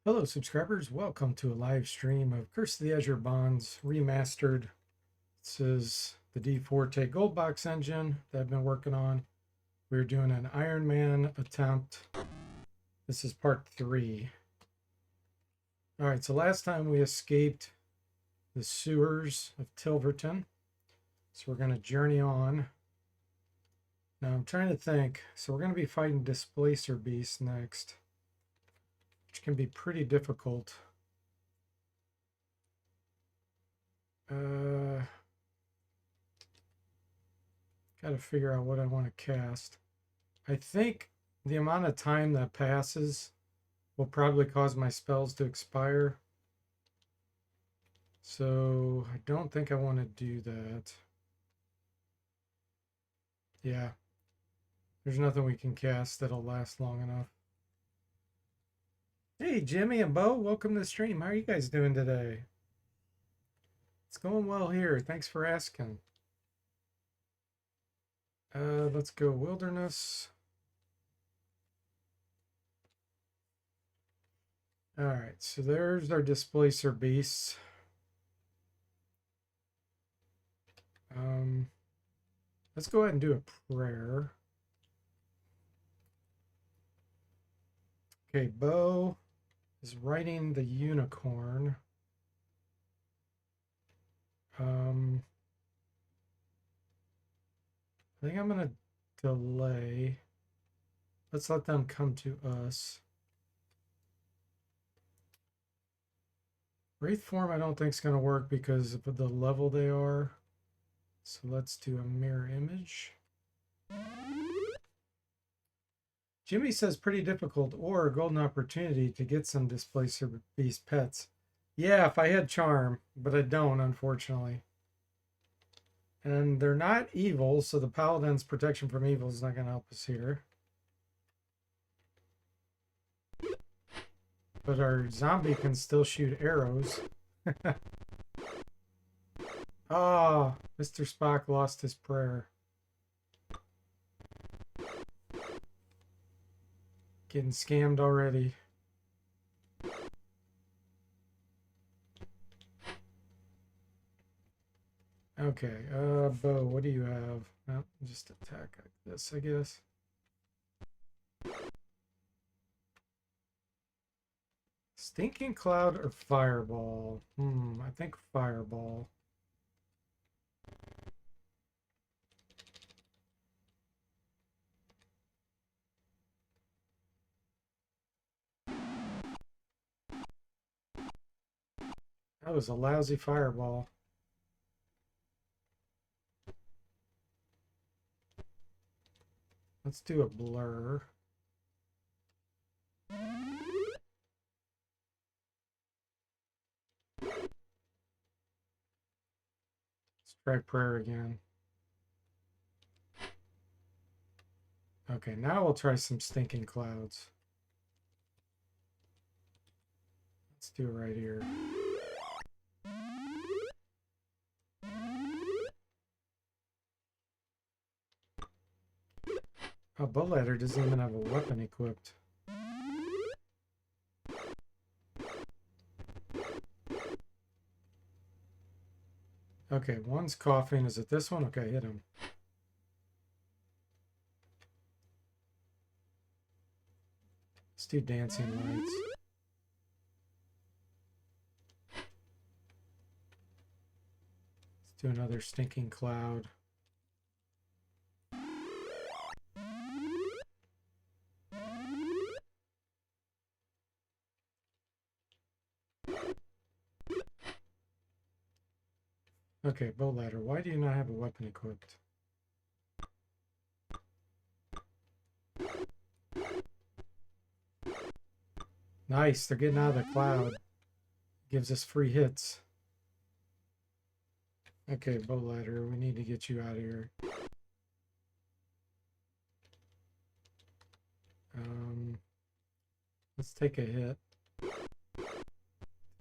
Hello, subscribers. Welcome to a live stream of Curse of the Azure Bonds Remastered. This is the DFortae Gold Box engine that I've been working on. We're doing an Iron Man attempt. This is part 3. All right, so last time we escaped the sewers of Tilverton. So we're going to journey on. Now I'm trying to think. So we're going to be fighting Displacer Beasts next, which can be pretty difficult. Got to figure out what I want to cast. I think the amount of time that passes will probably cause my spells to expire. So I don't think I want to do that. Yeah. There's nothing we can cast that'll last long enough. Hey, Jimmy and Bo, welcome to the stream. How are you guys doing today? It's going well here. Thanks for asking. Let's go Wilderness. All right, so there's our Displacer Beasts. Let's go ahead and do a prayer. Okay, Bo is riding the unicorn. I think I'm going to delay. Let's let them come to us. Wraith form I don't think is going to work because of the level they are. So let's do a mirror image. Jimmy says pretty difficult or a golden opportunity to get some Displacer Beast pets. Yeah, if I had charm, but I don't, unfortunately. And they're not evil, so the paladin's protection from evil is not going to help us here. But our zombie can still shoot arrows. Oh, Mr. Spock lost his prayer. Getting scammed already. Okay, Bo, what do you have? Oh, just attack like this, I guess. Stinking Cloud or Fireball? I think Fireball. That was a lousy Fireball. Let's do a blur. Let's try prayer again. Okay, now we'll try some stinking clouds. Let's do it right here. Oh, Bow Ladder doesn't even have a weapon equipped. Okay, one's coughing. Is it this one? Okay, hit him. Let's do dancing lights. Let's do another stinking cloud. Okay, Bow Ladder, why do you not have a weapon equipped? Nice, they're getting out of the cloud. Gives us free hits. Okay, Bow Ladder, we need to get you out of here. Let's take a hit.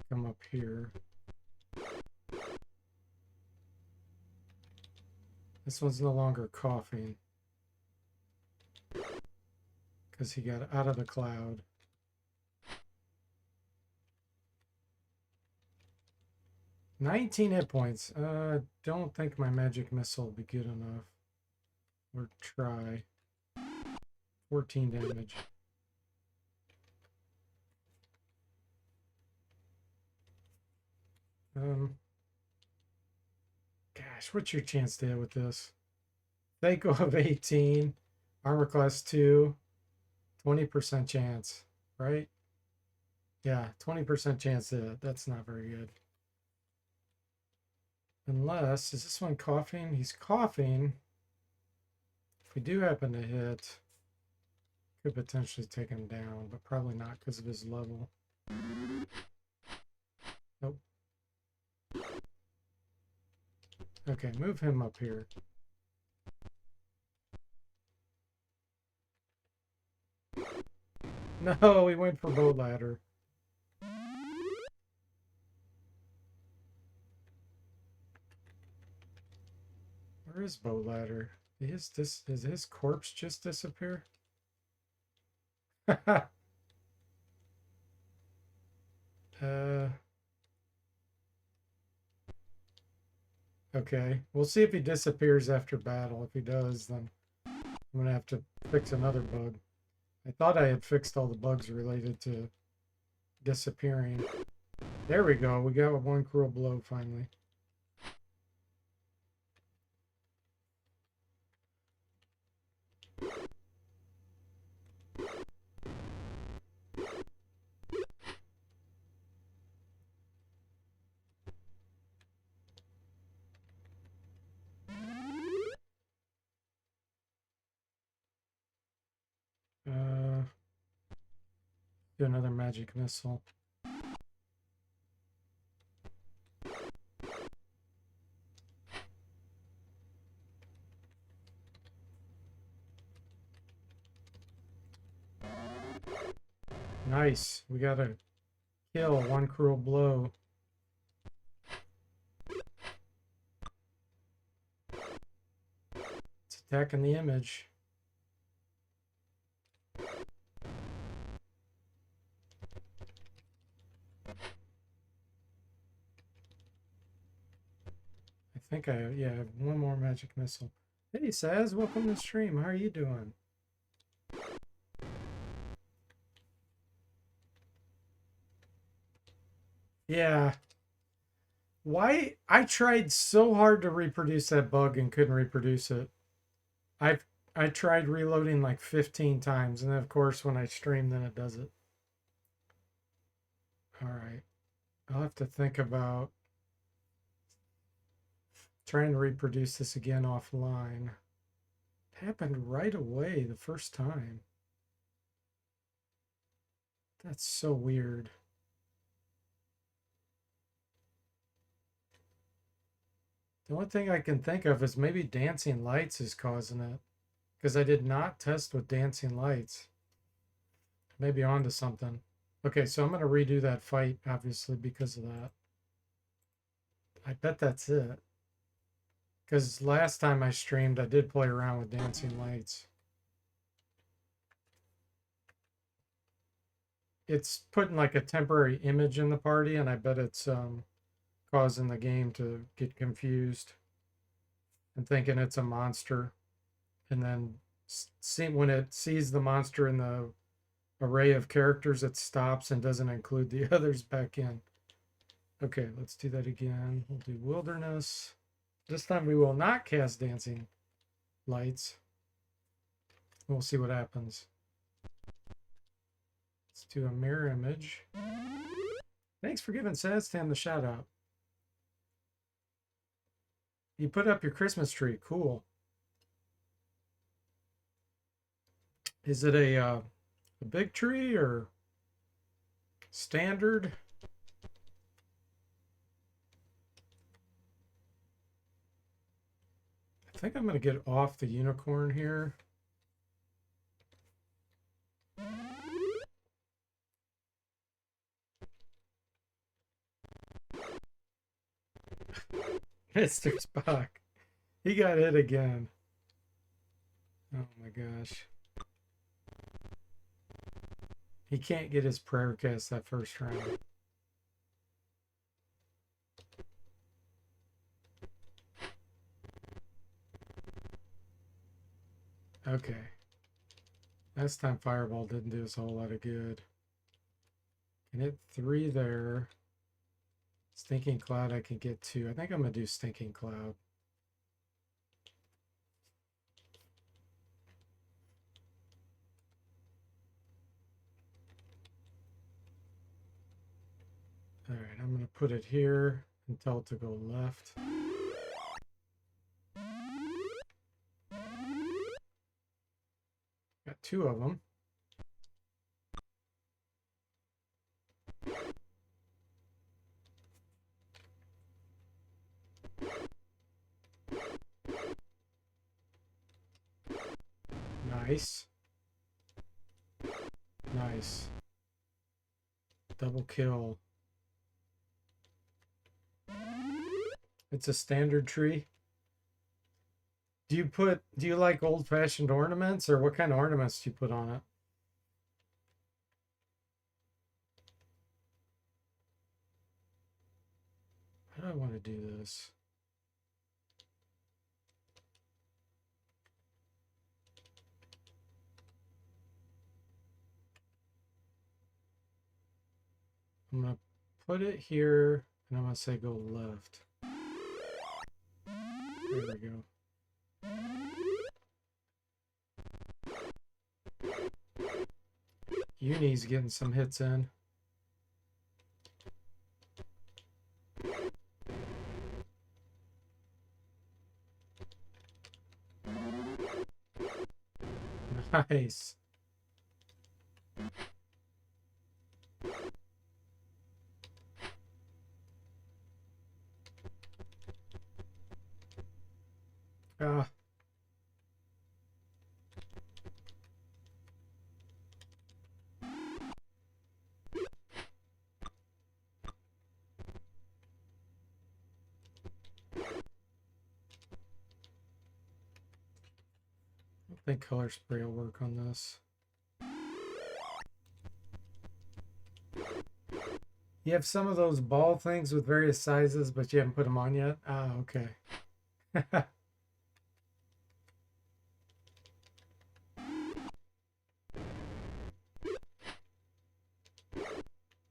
Come up here. This one's no longer coughing because he got out of the cloud. 19 hit points. Don't think my magic missile will be good enough. Or try. 14 damage. Gosh, what's your chance to hit with this? Thaco of 18, armor class 2, 20% chance, right? Yeah, 20% chance to hit. That's not very good. Unless, is this one coughing? He's coughing. If we do happen to hit, could potentially take him down, but probably not because of his level. Nope. Okay, move him up here. No, we went for bow ladder. Where is bow ladder? Is his corpse just disappear? Okay, we'll see if he disappears after battle. If he does, then I'm gonna have to fix another bug. I thought I had fixed all the bugs related to disappearing. There we go. We got one cruel blow finally. Do another magic missile. Nice. We got a kill, one cruel blow. It's attacking the image. I think I have one more magic missile. Hey Saz, welcome to the stream. How are you doing? Yeah. Why? I tried so hard to reproduce that bug and couldn't reproduce it. I tried reloading like 15 times, and then of course when I stream, then it does it. All right. I'll have to think about trying to reproduce this again offline. It happened right away the first time. That's so weird. The only thing I can think of is maybe dancing lights is causing it. Because I did not test with dancing lights. Maybe onto something. Okay, so I'm going to redo that fight, obviously, because of that. I bet that's it. Because last time I streamed, I did play around with dancing lights. It's putting like a temporary image in the party, and I bet it's causing the game to get confused and thinking it's a monster. And then when it sees the monster in the array of characters, it stops and doesn't include the others back in. Okay, let's do that again. We'll do wilderness. This time we will not cast dancing lights. We'll see what happens. Let's do a mirror image. Thanks for giving Saztam the shout out. You put up your Christmas tree. Cool. Is it a big tree or standard? I think I'm going to get off the unicorn here. Mr. Spock. He got hit again. Oh my gosh. He can't get his prayer cast that first round. Okay. Last time Fireball didn't do us a whole lot of good. Can hit 3 there. Stinking Cloud I can get 2. I think I'm going to do Stinking Cloud. All right, I'm going to put it here and tell it to go left. Got 2 of them. Nice. Nice. Double kill. It's a standard tree. Do you like old-fashioned ornaments, or what kind of ornaments do you put on it? How do I want to do this? I'm going to put it here, and I'm going to say go left. There we go. Uni's getting some hits in. Nice. Ah. I think color spray will work on this. You have some of those ball things with various sizes, but you haven't put them on yet? Ah, okay.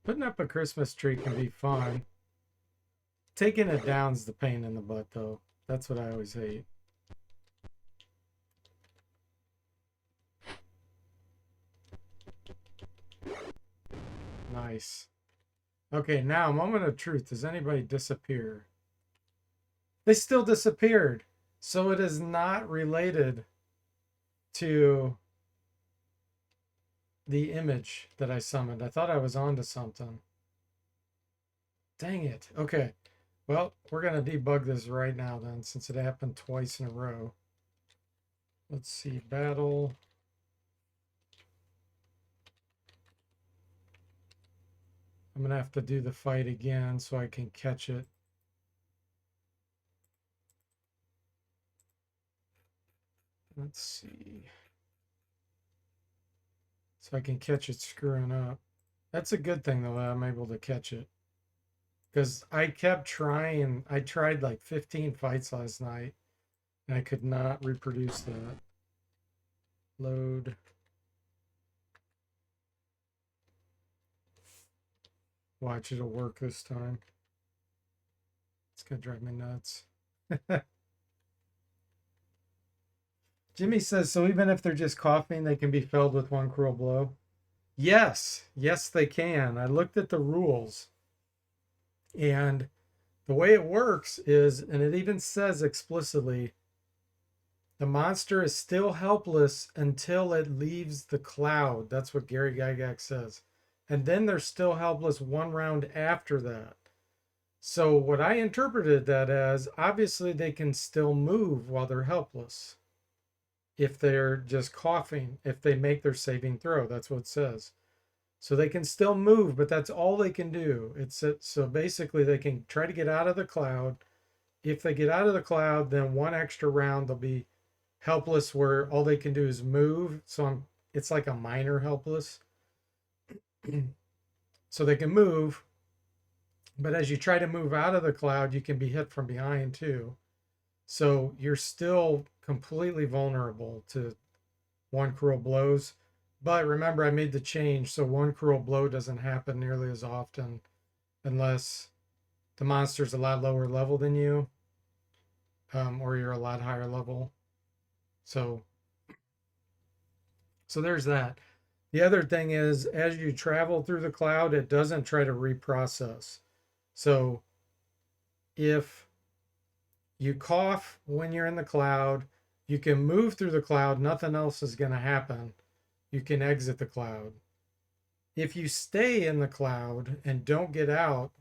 Putting up a Christmas tree can be fun. Taking it down's the pain in the butt, though. That's what I always hate. Nice. Okay, now, moment of truth. Does anybody disappear? They still disappeared. So it is not related to the image that I summoned. I thought I was onto something. Dang it. Okay. Well, we're going to debug this right now then, since it happened twice in a row. Let's see. Battle. I'm going to have to do the fight again so I can catch it. Let's see. So I can catch it screwing up. That's a good thing, though, that I'm able to catch it. Because I kept trying. I tried like 15 fights last night, and I could not reproduce that. Load. Watch, it'll work this time. It's going to drive me nuts. Jimmy says, so even if they're just coughing, they can be felled with one cruel blow? Yes. Yes, they can. I looked at the rules. And the way it works is, and it even says explicitly, the monster is still helpless until it leaves the cloud. That's what Gary Gygax says. And then they're still helpless 1 round after that. So what I interpreted that as, obviously they can still move while they're helpless. If they're just coughing, if they make their saving throw, that's what it says. So they can still move, but that's all they can do. So basically they can try to get out of the cloud. If they get out of the cloud, then 1 extra round they'll be helpless, where all they can do is move. So it's like a minor helpless. So they can move, but as you try to move out of the cloud, you can be hit from behind too. So you're still completely vulnerable to one cruel blows. But remember, I made the change, so one cruel blow doesn't happen nearly as often unless the monster's a lot lower level than you, or you're a lot higher level. So, so there's that. The other thing is, as you travel through the cloud, it doesn't try to reprocess. So if you cough when you're in the cloud, you can move through the cloud, nothing else is going to happen. You can exit the cloud. If you stay in the cloud and don't get out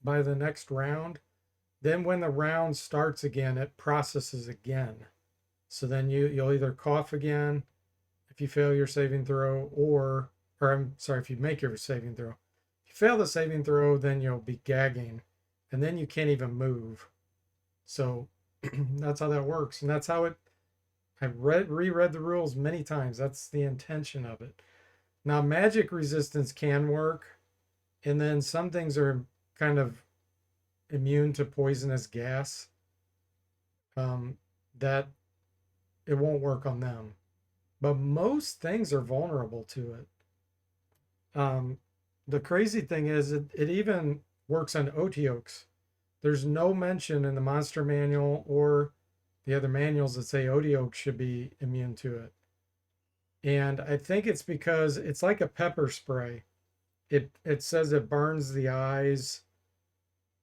by the next round, then when the round starts again, it processes again. So then you'll either cough again if you fail your saving throw, or I'm sorry, if you make your saving throw. If you fail the saving throw, then you'll be gagging, and then you can't even move. So that's how that works, and that's how it. I've reread the rules many times. That's the intention of it. Now, magic resistance can work, and then some things are kind of immune to poisonous gas. That it won't work on them, but most things are vulnerable to it. The crazy thing is, it even works on Oteokes. There's no mention in the monster manual or the other manuals that say Oteokes should be immune to it. And I think it's because it's like a pepper spray. It says it burns the eyes,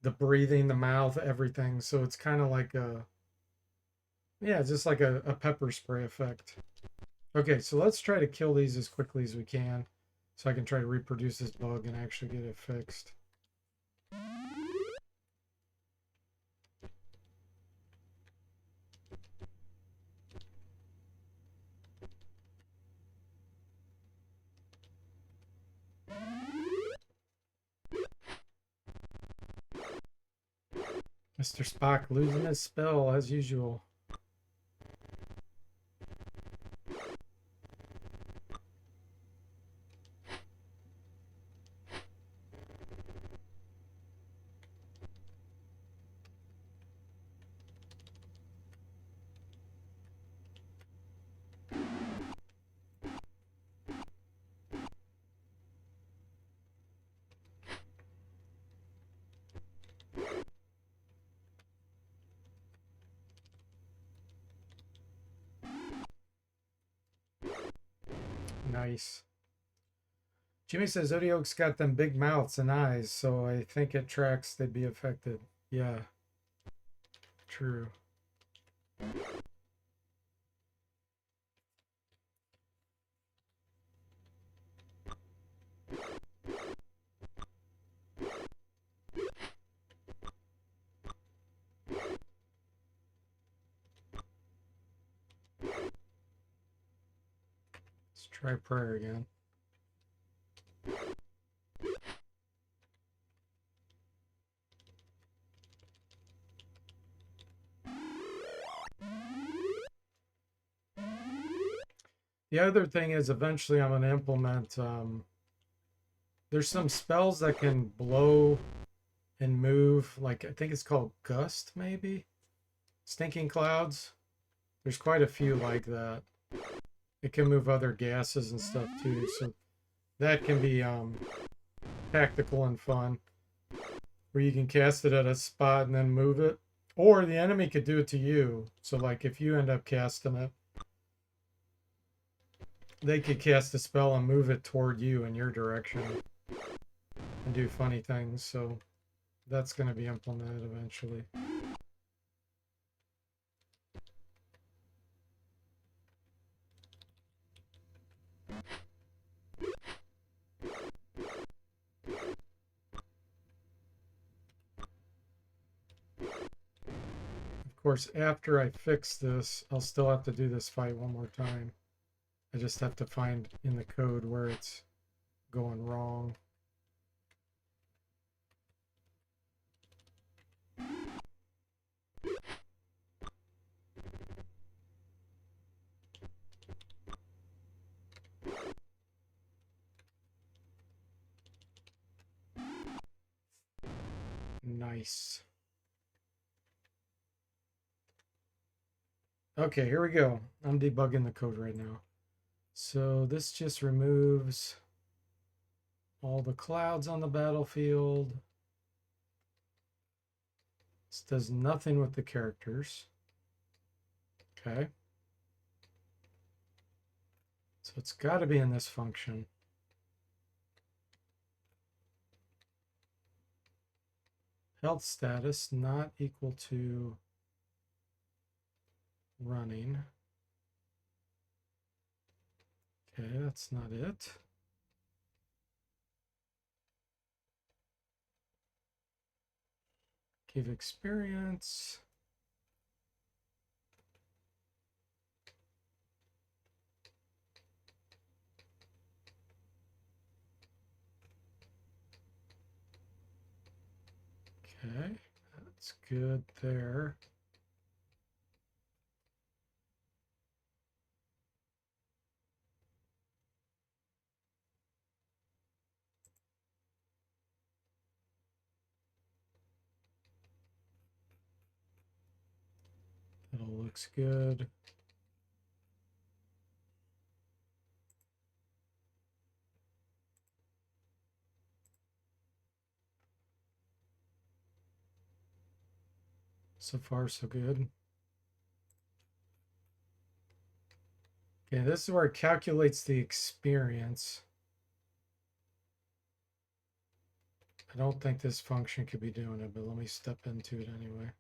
the breathing, the mouth, everything. So it's kind of like just like a pepper spray effect. Okay, so let's try to kill these as quickly as we can so I can try to reproduce this bug and actually get it fixed. Mr. Spock losing his spell as usual. Nice. Jimmy says Odeok's got them big mouths and eyes, so I think it tracks they'd be affected. Yeah, true. Let's try prayer again. The other thing is eventually I'm going to implement, there's some spells that can blow and move, like I think it's called Gust, maybe? Stinking Clouds. There's quite a few like that. It can move other gases and stuff too, so that can be tactical and fun, where you can cast it at a spot and then move it. Or the enemy could do it to you. So like if you end up casting it, they could cast a spell and move it toward you in your direction and do funny things. So that's going to be implemented eventually. Of course, after I fix this, I'll still have to do this fight one more time. I just have to find in the code where it's going wrong. Nice. Okay, here we go. I'm debugging the code right now. So this just removes all the clouds on the battlefield. This does nothing with the characters. Okay. So it's got to be in this function. Health status not equal to running. Okay, that's not it. Give experience. Okay, that's good there. That all looks good. So far, so good. Okay, this is where it calculates the experience. I don't think this function could be doing it, but let me step into it anyway.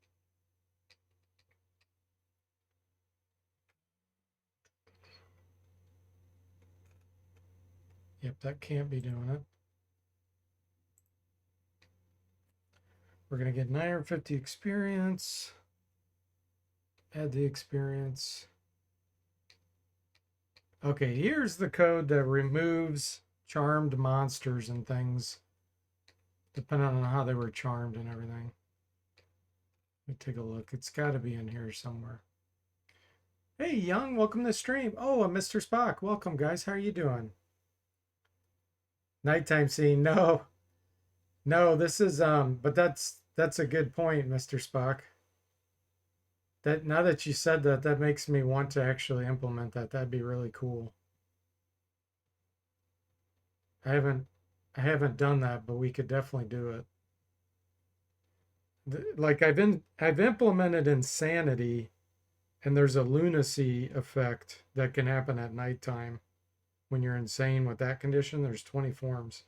Yep, that can't be doing it. We're going to get 950 experience. Add the experience. Okay, here's the code that removes charmed monsters and things, depending on how they were charmed and everything. Let me take a look. It's got to be in here somewhere. Hey, Young, welcome to the stream. Oh, Mr. Spock. Welcome, guys. How are you doing? Nighttime scene. No, no, this is but that's a good point, Mr. Spock. That now that you said that, that makes me want to actually implement that. That'd be really cool. I haven't done that, but we could definitely do it. Like I've implemented insanity, and there's a lunacy effect that can happen at nighttime when you're insane with that condition. There's 20 forms,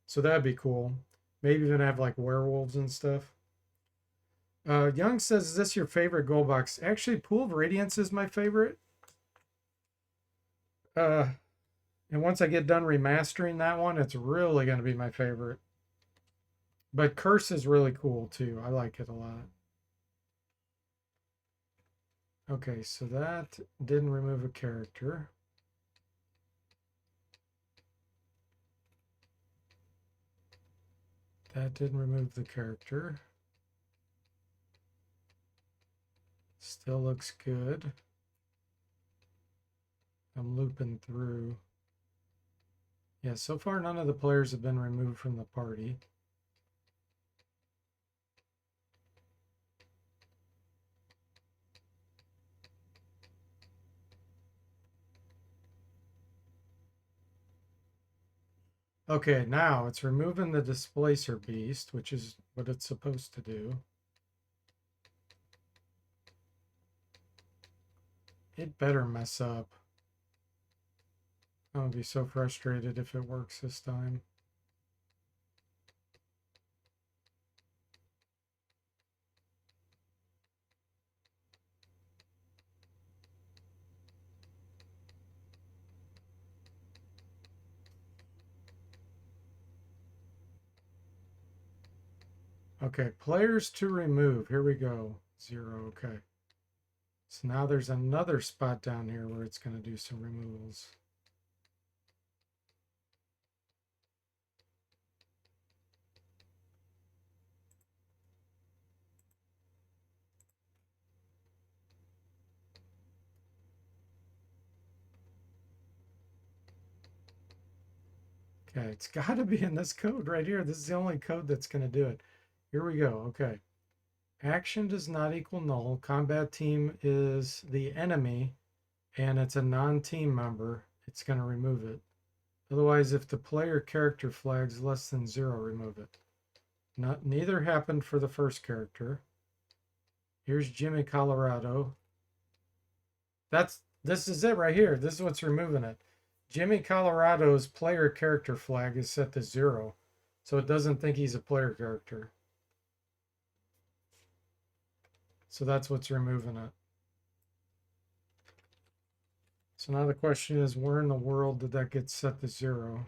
so that'd be cool. Maybe even have like werewolves and stuff. Young says, "Is this your favorite gold box?" Actually, Pool of Radiance is my favorite. And once I get done remastering that one, it's really going to be my favorite. But Curse is really cool too. I like it a lot. Okay, so that didn't remove a character. That didn't remove the character. Still looks good. I'm looping through. Yeah, so far none of the players have been removed from the party. Okay, now it's removing the displacer beast, which is what it's supposed to do. It better mess up. I'm gonna be so frustrated if it works this time. Okay, players to remove. Here we go. 0, okay. So now there's another spot down here where it's going to do some removals. Okay, it's got to be in this code right here. This is the only code that's going to do it. Here we go. Okay. Action does not equal null. Combat team is the enemy and it's a non-team member. It's going to remove it. Otherwise, if the player character flags less than 0, remove it. Neither happened for the first character. Here's Jimmy Colorado. This is it right here. This is what's removing it. Jimmy Colorado's player character flag is set to 0, so it doesn't think he's a player character. So that's what's removing it. So now the question is, where in the world did that get set to 0?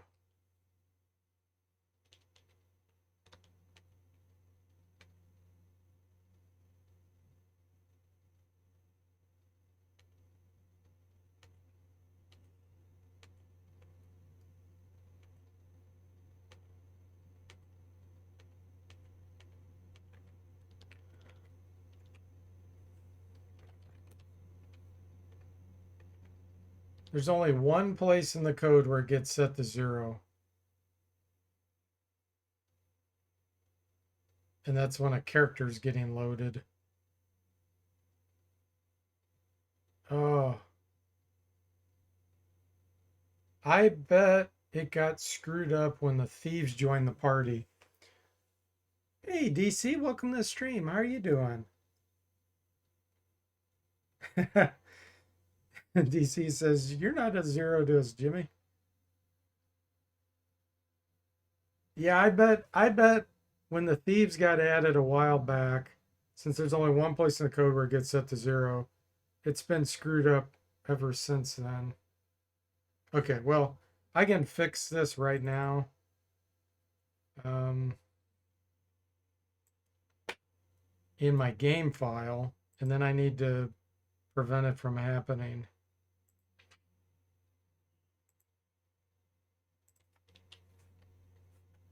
There's only one place in the code where it gets set to 0. And that's when a character is getting loaded. Oh. I bet it got screwed up when the thieves joined the party. Hey, DC, welcome to the stream. How are you doing? DC says, you're not a 0 to us, Jimmy. Yeah, I bet when the thieves got added a while back, since there's only one place in the code where it gets set to 0, it's been screwed up ever since then. Okay, well, I can fix this right now. In my game file, and then I need to prevent it from happening.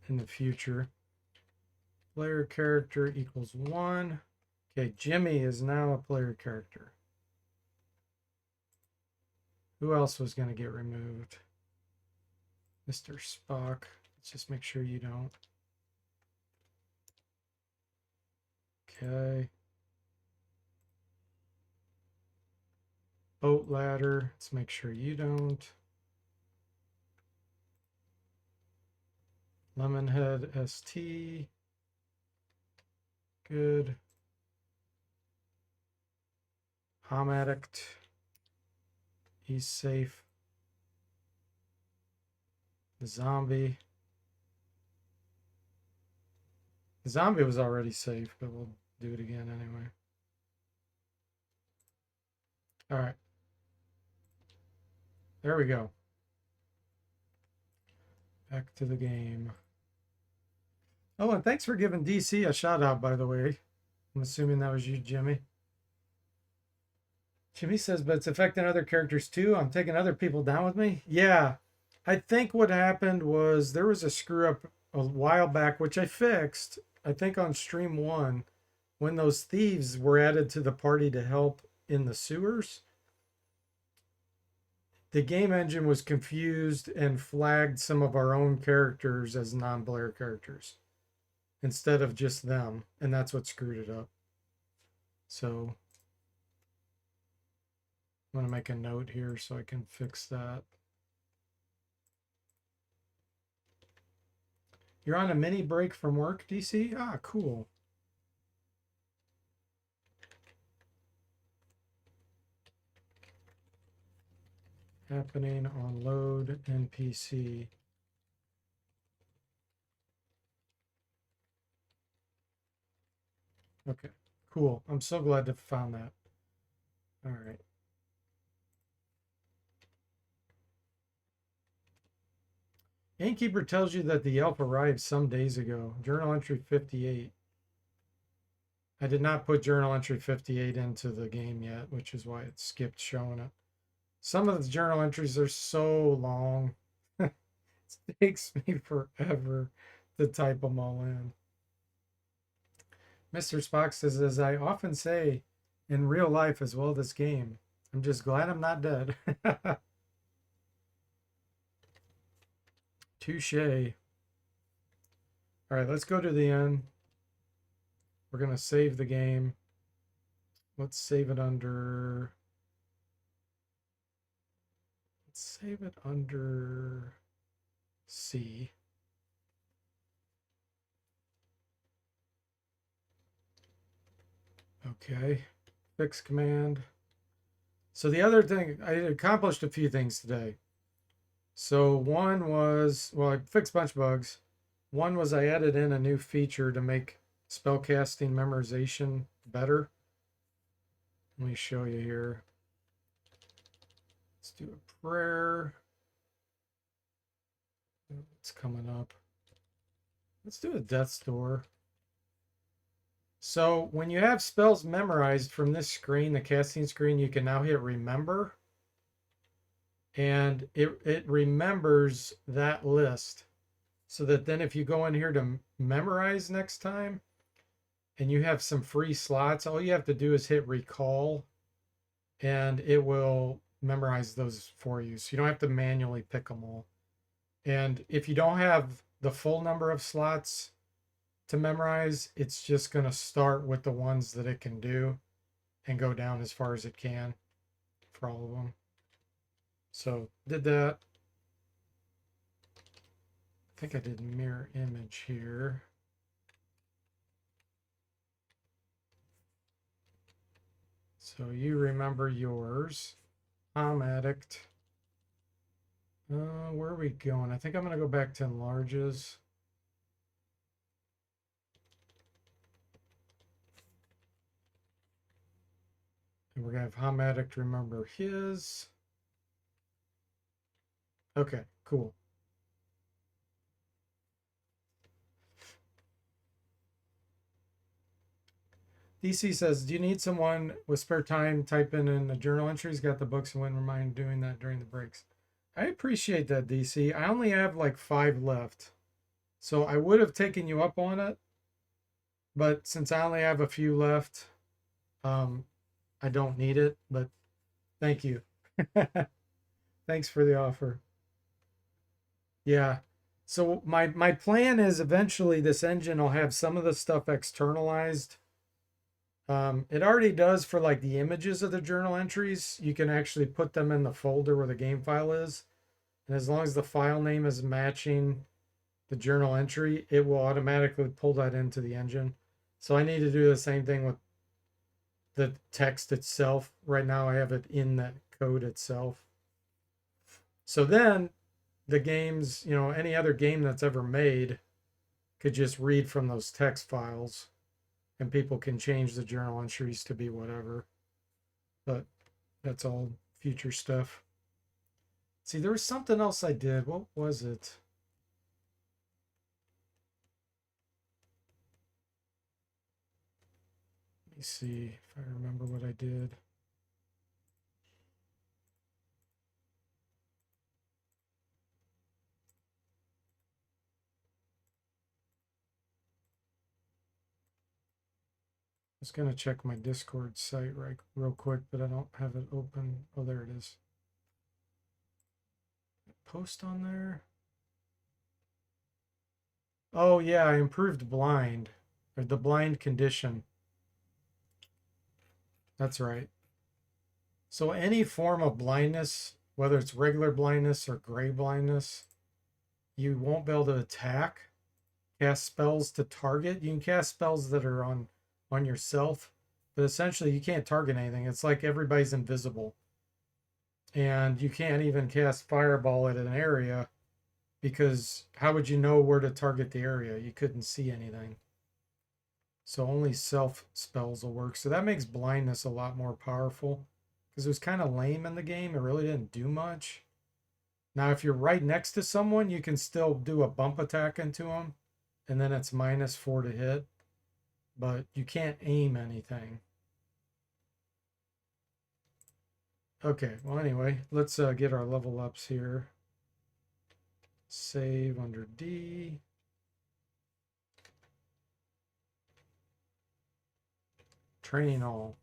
In the future. Player character equals 1. Okay, Jimmy is now a player character. Who else was going to get removed? Mr. Spock. Let's just make sure you don't. Okay. Boat ladder. Let's make sure you don't. Lemonhead ST. Good. Hom addict. He's safe. The zombie. The zombie was already safe, but we'll do it again anyway. All right. There we go. Back to the game. Oh, and thanks for giving DC a shout out, by the way. I'm assuming that was you, Jimmy. Jimmy says, but it's affecting other characters too. I'm taking other people down with me. Yeah. I think what happened was there was a screw up a while back, which I fixed, I think on stream 1, when those thieves were added to the party to help in the sewers. The game engine was confused and flagged some of our own characters as non-player characters instead of just them. And that's what screwed it up. So I'm going to make a note here so I can fix that. You're on a mini break from work, DC? Ah, cool. Happening on load NPC. Okay, cool. I'm so glad to have found that. All right. Gamekeeper tells you that the elf arrived some days ago. Journal entry 58. I did not put journal entry 58 into the game yet, which is why it skipped showing it. Some of the journal entries are so long. It takes me forever to type them all in. Mr. Spock says, as I often say in real life as well this game, I'm just glad I'm not dead. Touche. All right, let's go to the end. We're going to save the game. Let's save it under... Let's save it under C. Okay. Fix command. So the other thing, I accomplished a few things today. So one was, well, I fixed a bunch of bugs. One was I added in a new feature to make spellcasting memorization better. Let me show you here. Let's do a prayer. It's coming up. Let's do a death's door. So when you have spells memorized from this screen, the casting screen, you can now hit remember. And it remembers that list. So that then if you go in here to memorize next time and you have some free slots, all you have to do is hit recall and it will memorize those for you. So you don't have to manually pick them all. And if you don't have the full number of slots to memorize, it's just going to start with the ones that it can do and go down as far as it can for all of them. So did that. I think I did mirror image here. So you remember yours. I'm addict. Where are we going? I think I'm going to go back to enlarges. And we're going to have Hom addict remember his. Okay, cool. DC says, do you need someone with spare time typing in the journal entries? Got the books and wouldn't mind doing that during the breaks. I appreciate that, DC. I only have like 5 left. So I would have taken you up on it. But since I only have a few left, I don't need it. But thank you. Thanks for the offer. Yeah. So my plan is eventually this engine will have some of the stuff externalized. It already does for like the images of the journal entries. You can actually put them in the folder where the game file is. And as long as the file name is matching the journal entry, it will automatically pull that into the engine. So I need to do the same thing with the text itself. Right now I have it in that code itself. So then the games, you know, any other game that's ever made could just read from those text files and people can change the journal entries to be whatever. But that's all future stuff. See, there was something else I did. What was it? Let me see if I remember what I did. I was going to check my Discord site real quick, but I don't have it open. Oh, there it is. Post on there. Oh, yeah, I improved blind, or the blind condition. That's right. So any form of blindness, whether it's regular blindness or gray blindness, you won't be able to attack, cast spells to target. You can cast spells that are on yourself, but essentially you can't target anything. It's like everybody's invisible. And you can't even cast fireball at an area because how would you know where to target the area? You couldn't see anything. So only self spells will work. So that makes blindness a lot more powerful because it was kind of lame in the game. It really didn't do much. Now, if you're right next to someone, you can still do a bump attack into them, and then it's -4 to hit, but you can't aim anything. Okay, well, anyway, let's get our level ups here. Save under D. Training all.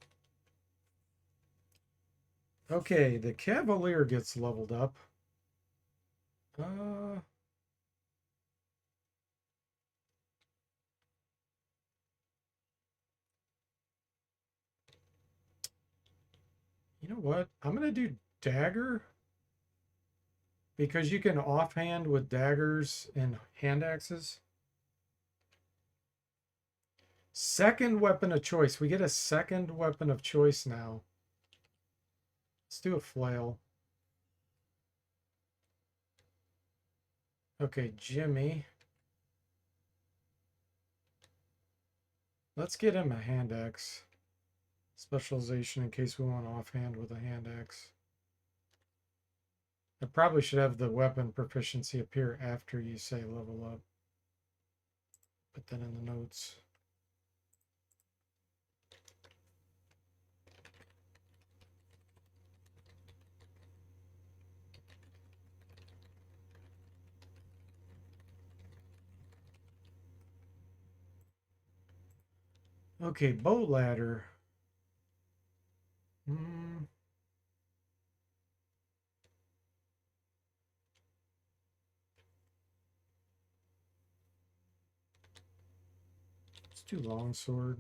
Okay, the Cavalier gets leveled up. You know what? I'm going to do dagger because you can offhand with daggers and hand axes. Second weapon of choice. We get a second weapon of choice now. Let's do a flail. Okay, Jimmy. Let's get him a hand axe. Specialization in case we want offhand with a hand axe. I probably should have the weapon proficiency appear after you say level up. Put that in the notes. Okay, bow ladder. Let's do longsword.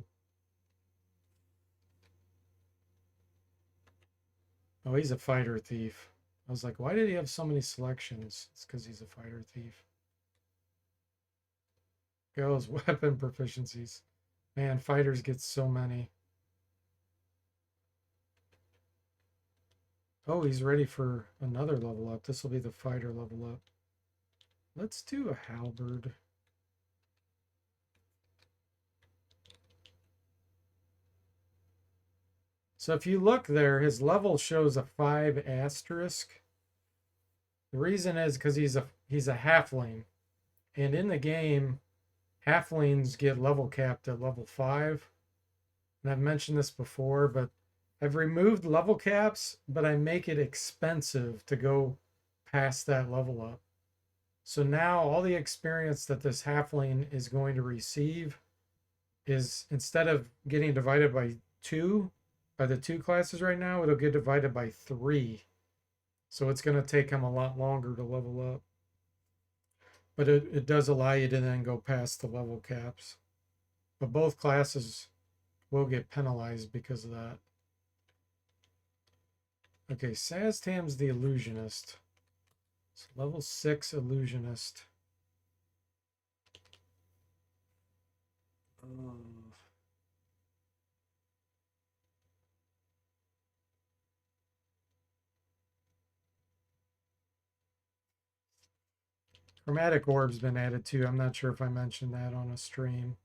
Oh, he's a fighter thief. I was like, why did he have so many selections? It's because he's a fighter thief. Goes weapon proficiencies. Man, fighters get so many. Oh, he's ready for another level up. This will be the fighter level up. Let's do a halberd. So if you look there, his level shows a 5 asterisk. The reason is because he's a halfling. And in the game, halflings get level capped at level 5. And I've mentioned this before, but I've removed level caps, but I make it expensive to go past that level up. So now all the experience that this halfling is going to receive is, instead of getting divided by 2, by the 2 classes right now, it'll get divided by 3. So it's going to take him a lot longer to level up. But it does allow you to then go past the level caps. But both classes will get penalized because of that. Okay, Saztam's the illusionist. So level 6 illusionist. Chromatic orb's been added too. I'm not sure if I mentioned that on a stream.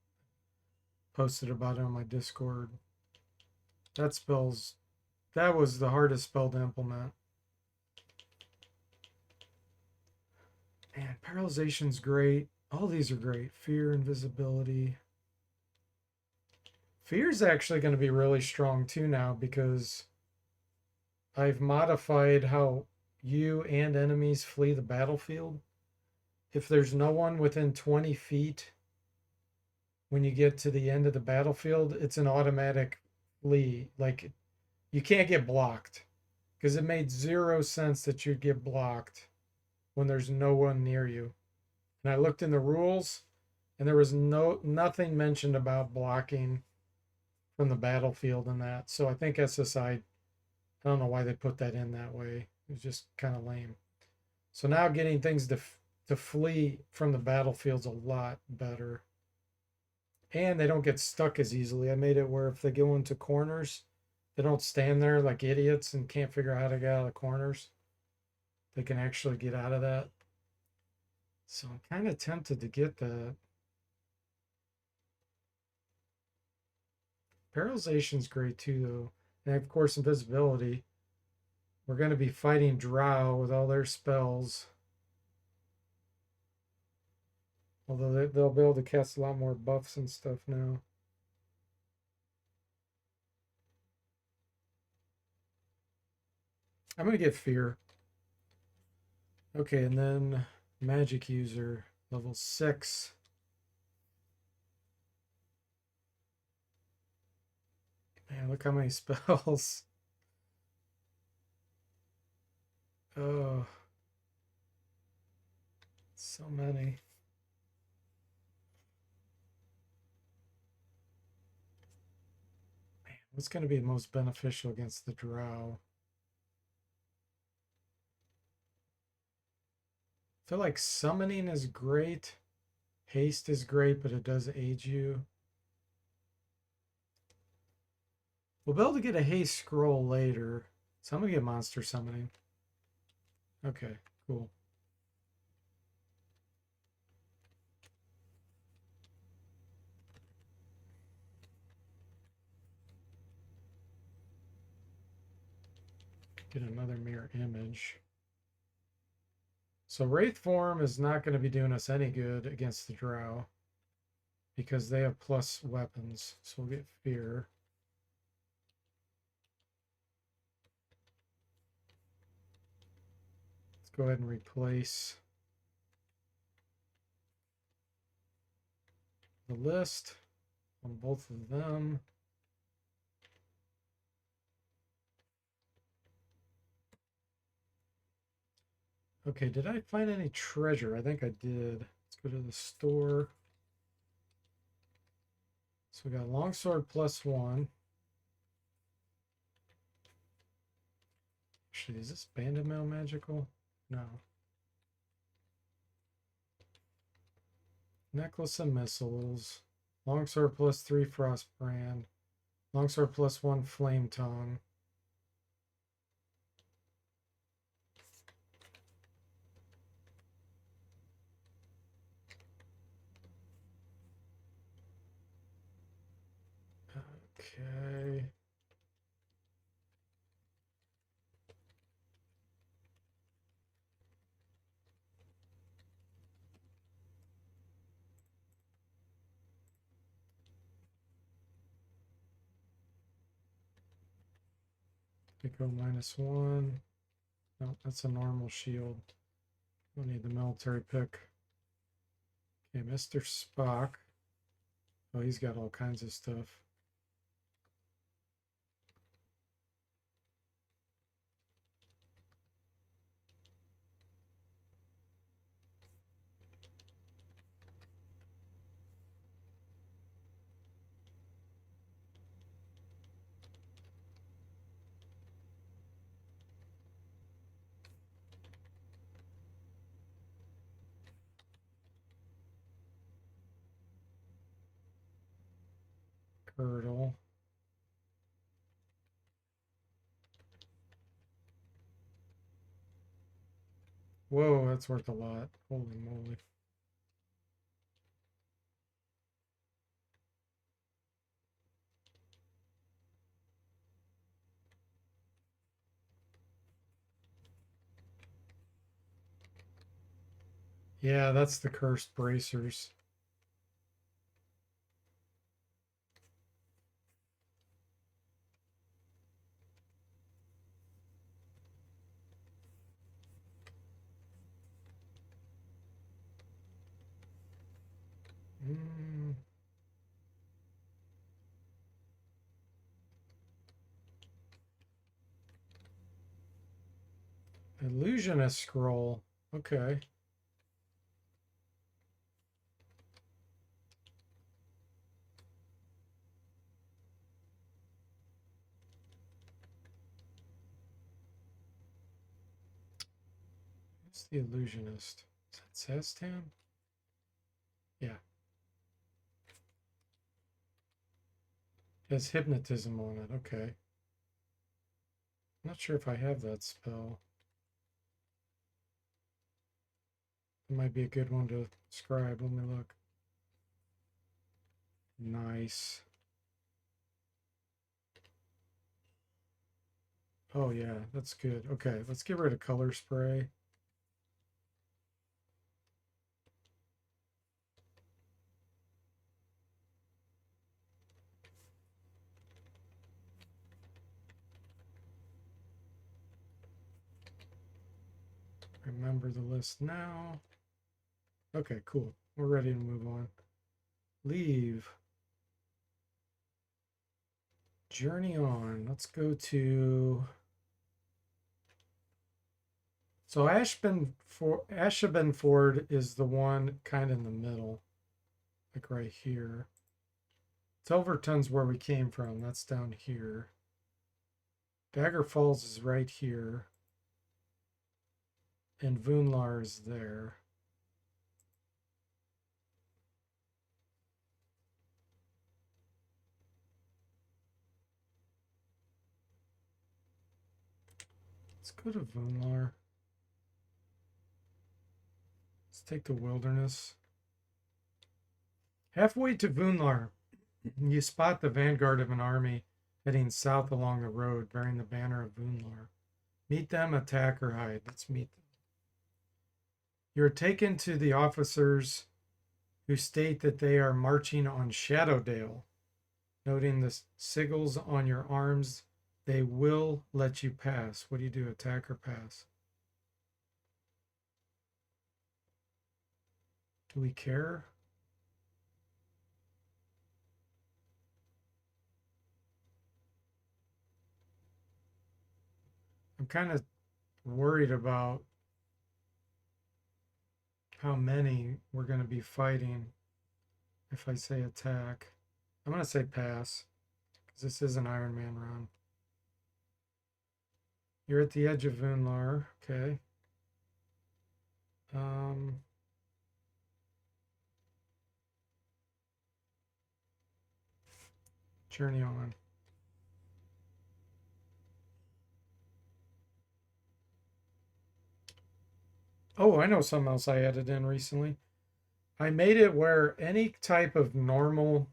Posted about it on my Discord. That was the hardest spell to implement. Man, paralyzation's great. All these are great. Fear, invisibility. Fear's actually going to be really strong too now because I've modified how you and enemies flee the battlefield. If there's no one within 20 feet when you get to the end of the battlefield, it's an automatic flee. Like, you can't get blocked because it made 0 sense that you'd get blocked when there's no one near you. And I looked in the rules and there was nothing mentioned about blocking from the battlefield in that. So I think SSI, I don't know why they put that in that way. It was just kind of lame. So now getting things to flee from the battlefield's a lot better. And they don't get stuck as easily. I made it where if they go into corners, they don't stand there like idiots and can't figure out how to get out of the corners. They can actually get out of that. So I'm kind of tempted to get that. Paralyzation's great too, though. And of course, invisibility. We're going to be fighting Drow with all their spells. Although they'll be able to cast a lot more buffs and stuff now. I'm going to get Fear. Okay, and then Magic User, level 6. Man, look how many spells. Oh. So many. Man, what's going to be most beneficial against the Drow? feel like summoning is great. Haste is great, but it does age you. We'll be able to get a haste scroll later. So I'm going to get monster summoning. Okay, cool. Get another mirror image. So Wraith form is not going to be doing us any good against the Drow because they have plus weapons. So we'll get fear. Let's go ahead and replace the list on both of them. Okay, did I find any treasure? I think I did. Let's go to the store. So we got longsword +1. Actually, is this bandit mail magical? No. Necklace of missiles. Longsword +3 frostbrand. Longsword +1 flame tongue. Okay. Go -1. No, that's a normal shield. We'll need the military pick. Okay, Mr. Spock. Oh, he's got all kinds of stuff. Girdle. Whoa, that's worth a lot. Holy moly. Yeah, that's the cursed bracers. Mm. Illusionist scroll. Okay. Who's the illusionist? Is that Sastan? Yeah. It has hypnotism on it. Okay. I'm not sure if I have that spell. It might be a good one to scribe. Let me look. Nice. Oh yeah, that's good. Okay, let's get rid of color spray. Remember the list now. Okay, cool. We're ready to move on. Leave. Journey on. Let's go to... So Ashben Ford is the one kind of in the middle. Like right here. Silverton's where we came from. That's down here. Dagger Falls is right here. And Voonlar is there. Let's go to Vunlar. Let's take the wilderness. Halfway to Vunlar, you spot the vanguard of an army heading south along the road, bearing the banner of Vunlar. Meet them, attack, or hide. Let's meet them. You're taken to the officers who state that they are marching on Shadowdale. Noting the sigils on your arms, they will let you pass. What do you do, attack or pass? Do we care? I'm kind of worried about how many we're going to be fighting if I say attack. I'm going to say pass because this is an Iron Man run. You're at the edge of Vunlar. Okay. Journey on. Oh, I know something else I added in recently. I made it where any type of normal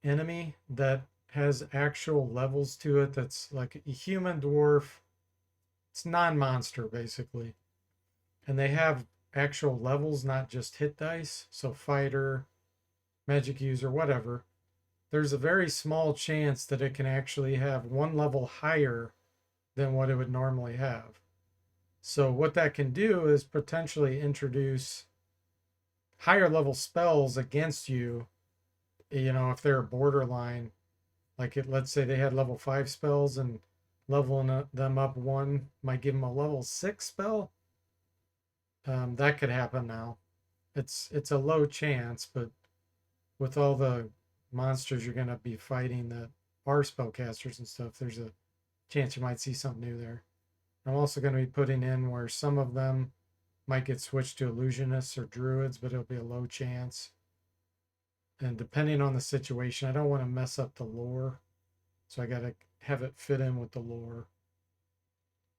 enemy that has actual levels to it, that's like a human, dwarf, it's non-monster basically. And they have actual levels, not just hit dice. So fighter, magic user, whatever. There's a very small chance that it can actually have one level higher than what it would normally have. So what that can do is potentially introduce higher level spells against you. You know, if they're borderline, like let's say they had level 5 spells and leveling them up one might give them a level 6 spell. That could happen now. It's a low chance, but with all the monsters you're going to be fighting that are spellcasters and stuff, there's a chance you might see something new there. I'm also going to be putting in where some of them might get switched to illusionists or druids, but it'll be a low chance. And depending on the situation, I don't want to mess up the lore. So I got to have it fit in with the lore.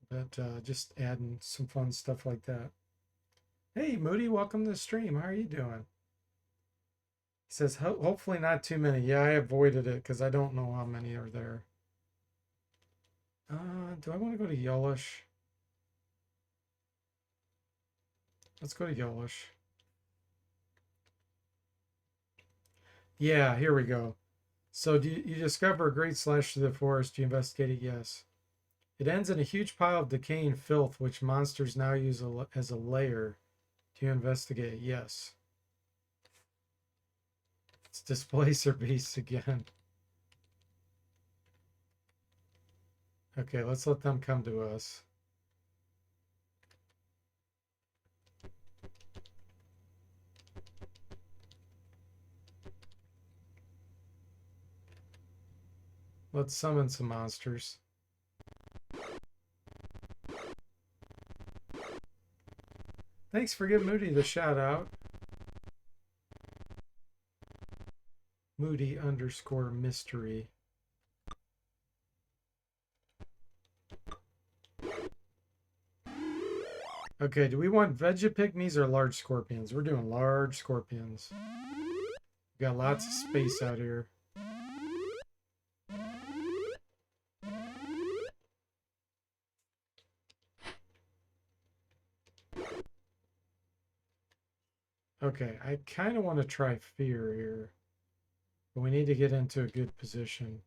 But just adding some fun stuff like that. Hey, Moody, welcome to the stream. How are you doing? He says, hopefully not too many. Yeah, I avoided it because I don't know how many are there. Do I want to go to Yellish? Let's go to Yellish. Yeah, here we go. So you discover a great slash to the forest. You investigate it? Yes. It ends in a huge pile of decaying filth, which monsters now use as a lair. Do you investigate? Yes. It's displacer beasts again. Okay, let's let them come to us. Let's summon some monsters. Thanks for giving Moody the shout out. Moody_mystery. Okay, do we want Vegapygmies or large scorpions? We're doing large scorpions. We got lots of space out here. Okay, I kind of want to try fear here. But we need to get into a good position.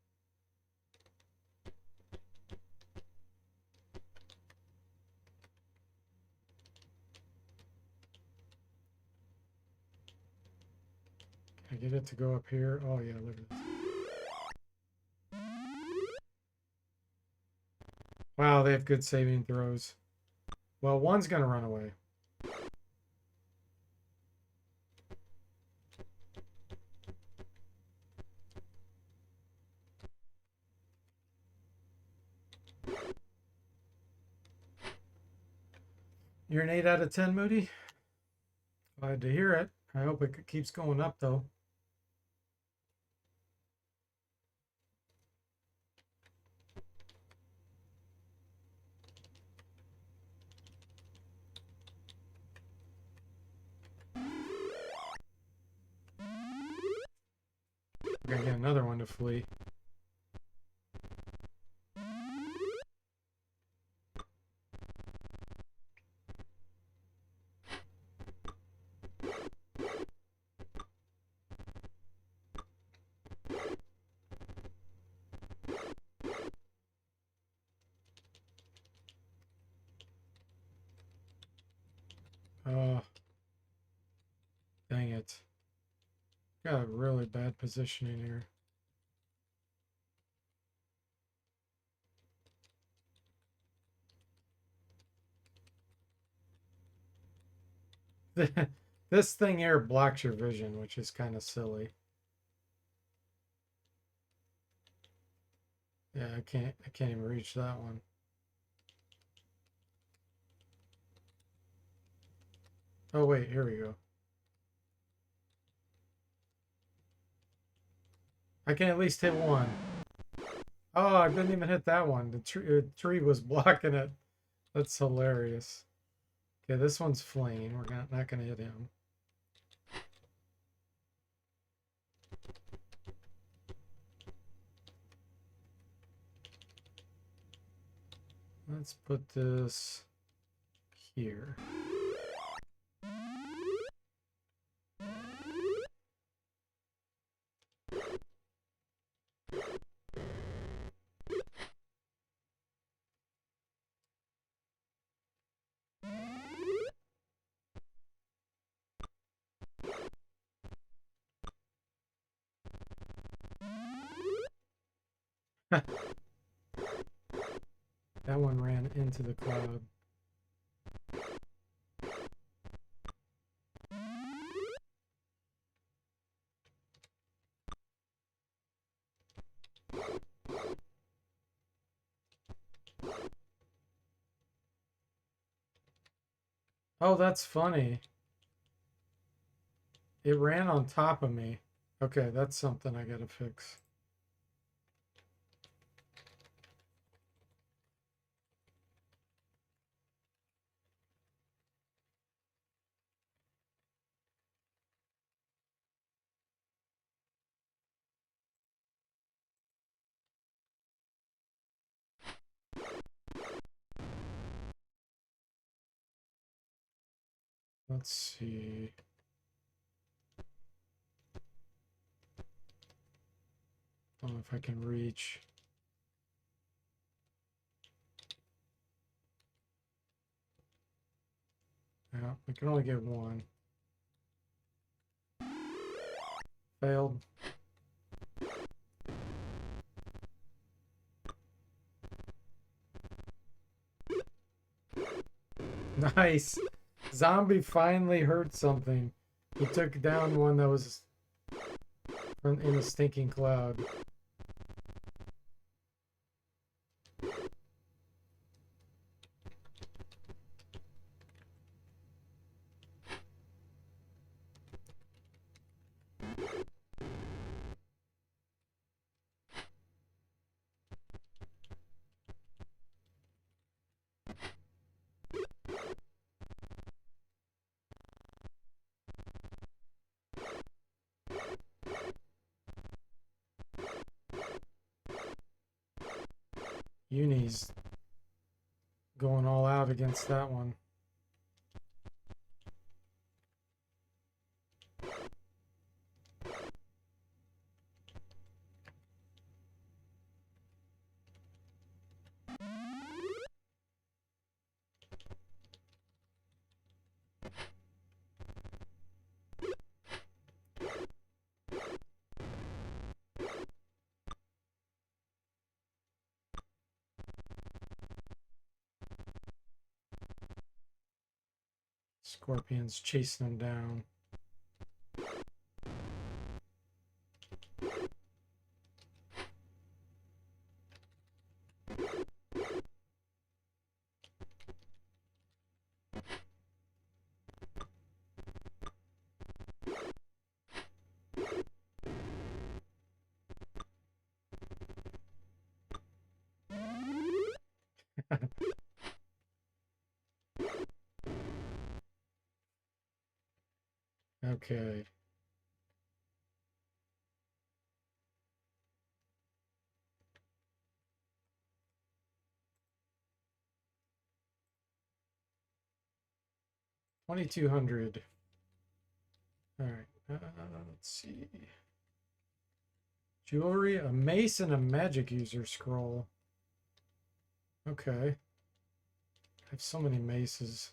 Can I get it to go up here? Oh yeah, look at this. Wow, they have good saving throws. Well, one's going to run away. You're an 8 out of 10, Moody? Glad to hear it. I hope it keeps going up, though. We're gonna get another one to flee. Oh, dang it. Got a really bad positioning here. This thing here blocks your vision, which is kind of silly. Yeah, I can't even reach that one. Oh wait, here we go. I can at least hit one. Oh, I didn't even hit that one. The tree was blocking it. That's hilarious. Okay, this one's fleeing. We're not gonna hit him. Let's put this here. That one ran into the cloud. Oh, that's funny. It ran on top of me. Okay, that's something I gotta fix. Let's see. I don't know if I can reach. Yeah, we can only get one. Failed. Nice. Zombie finally heard something. He took down one that was in a stinking cloud. Uni's going all out against that one. Scorpion's chasing him down. Okay. 2200. All right. Let's see. Jewelry, a mace, and a magic user scroll. Okay. I have so many maces.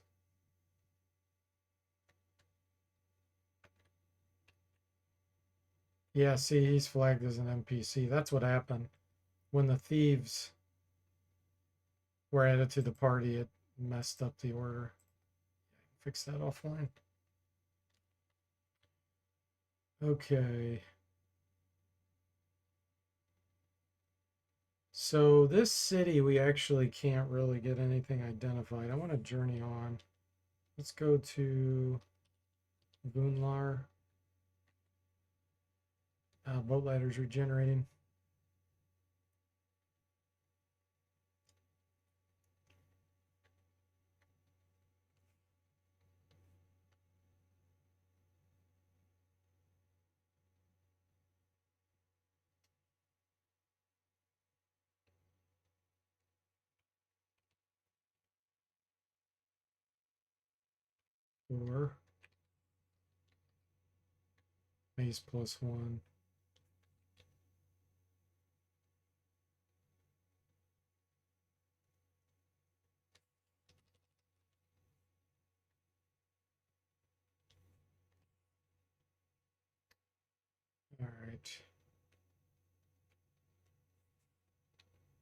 Yeah, see, he's flagged as an NPC. That's what happened. When the thieves were added to the party, it messed up the order. Fix that offline. Okay. So this city, we actually can't really get anything identified. I want to journey on. Let's go to Vunlar. Boat ladder's regenerating. Four. Mace +1. All right.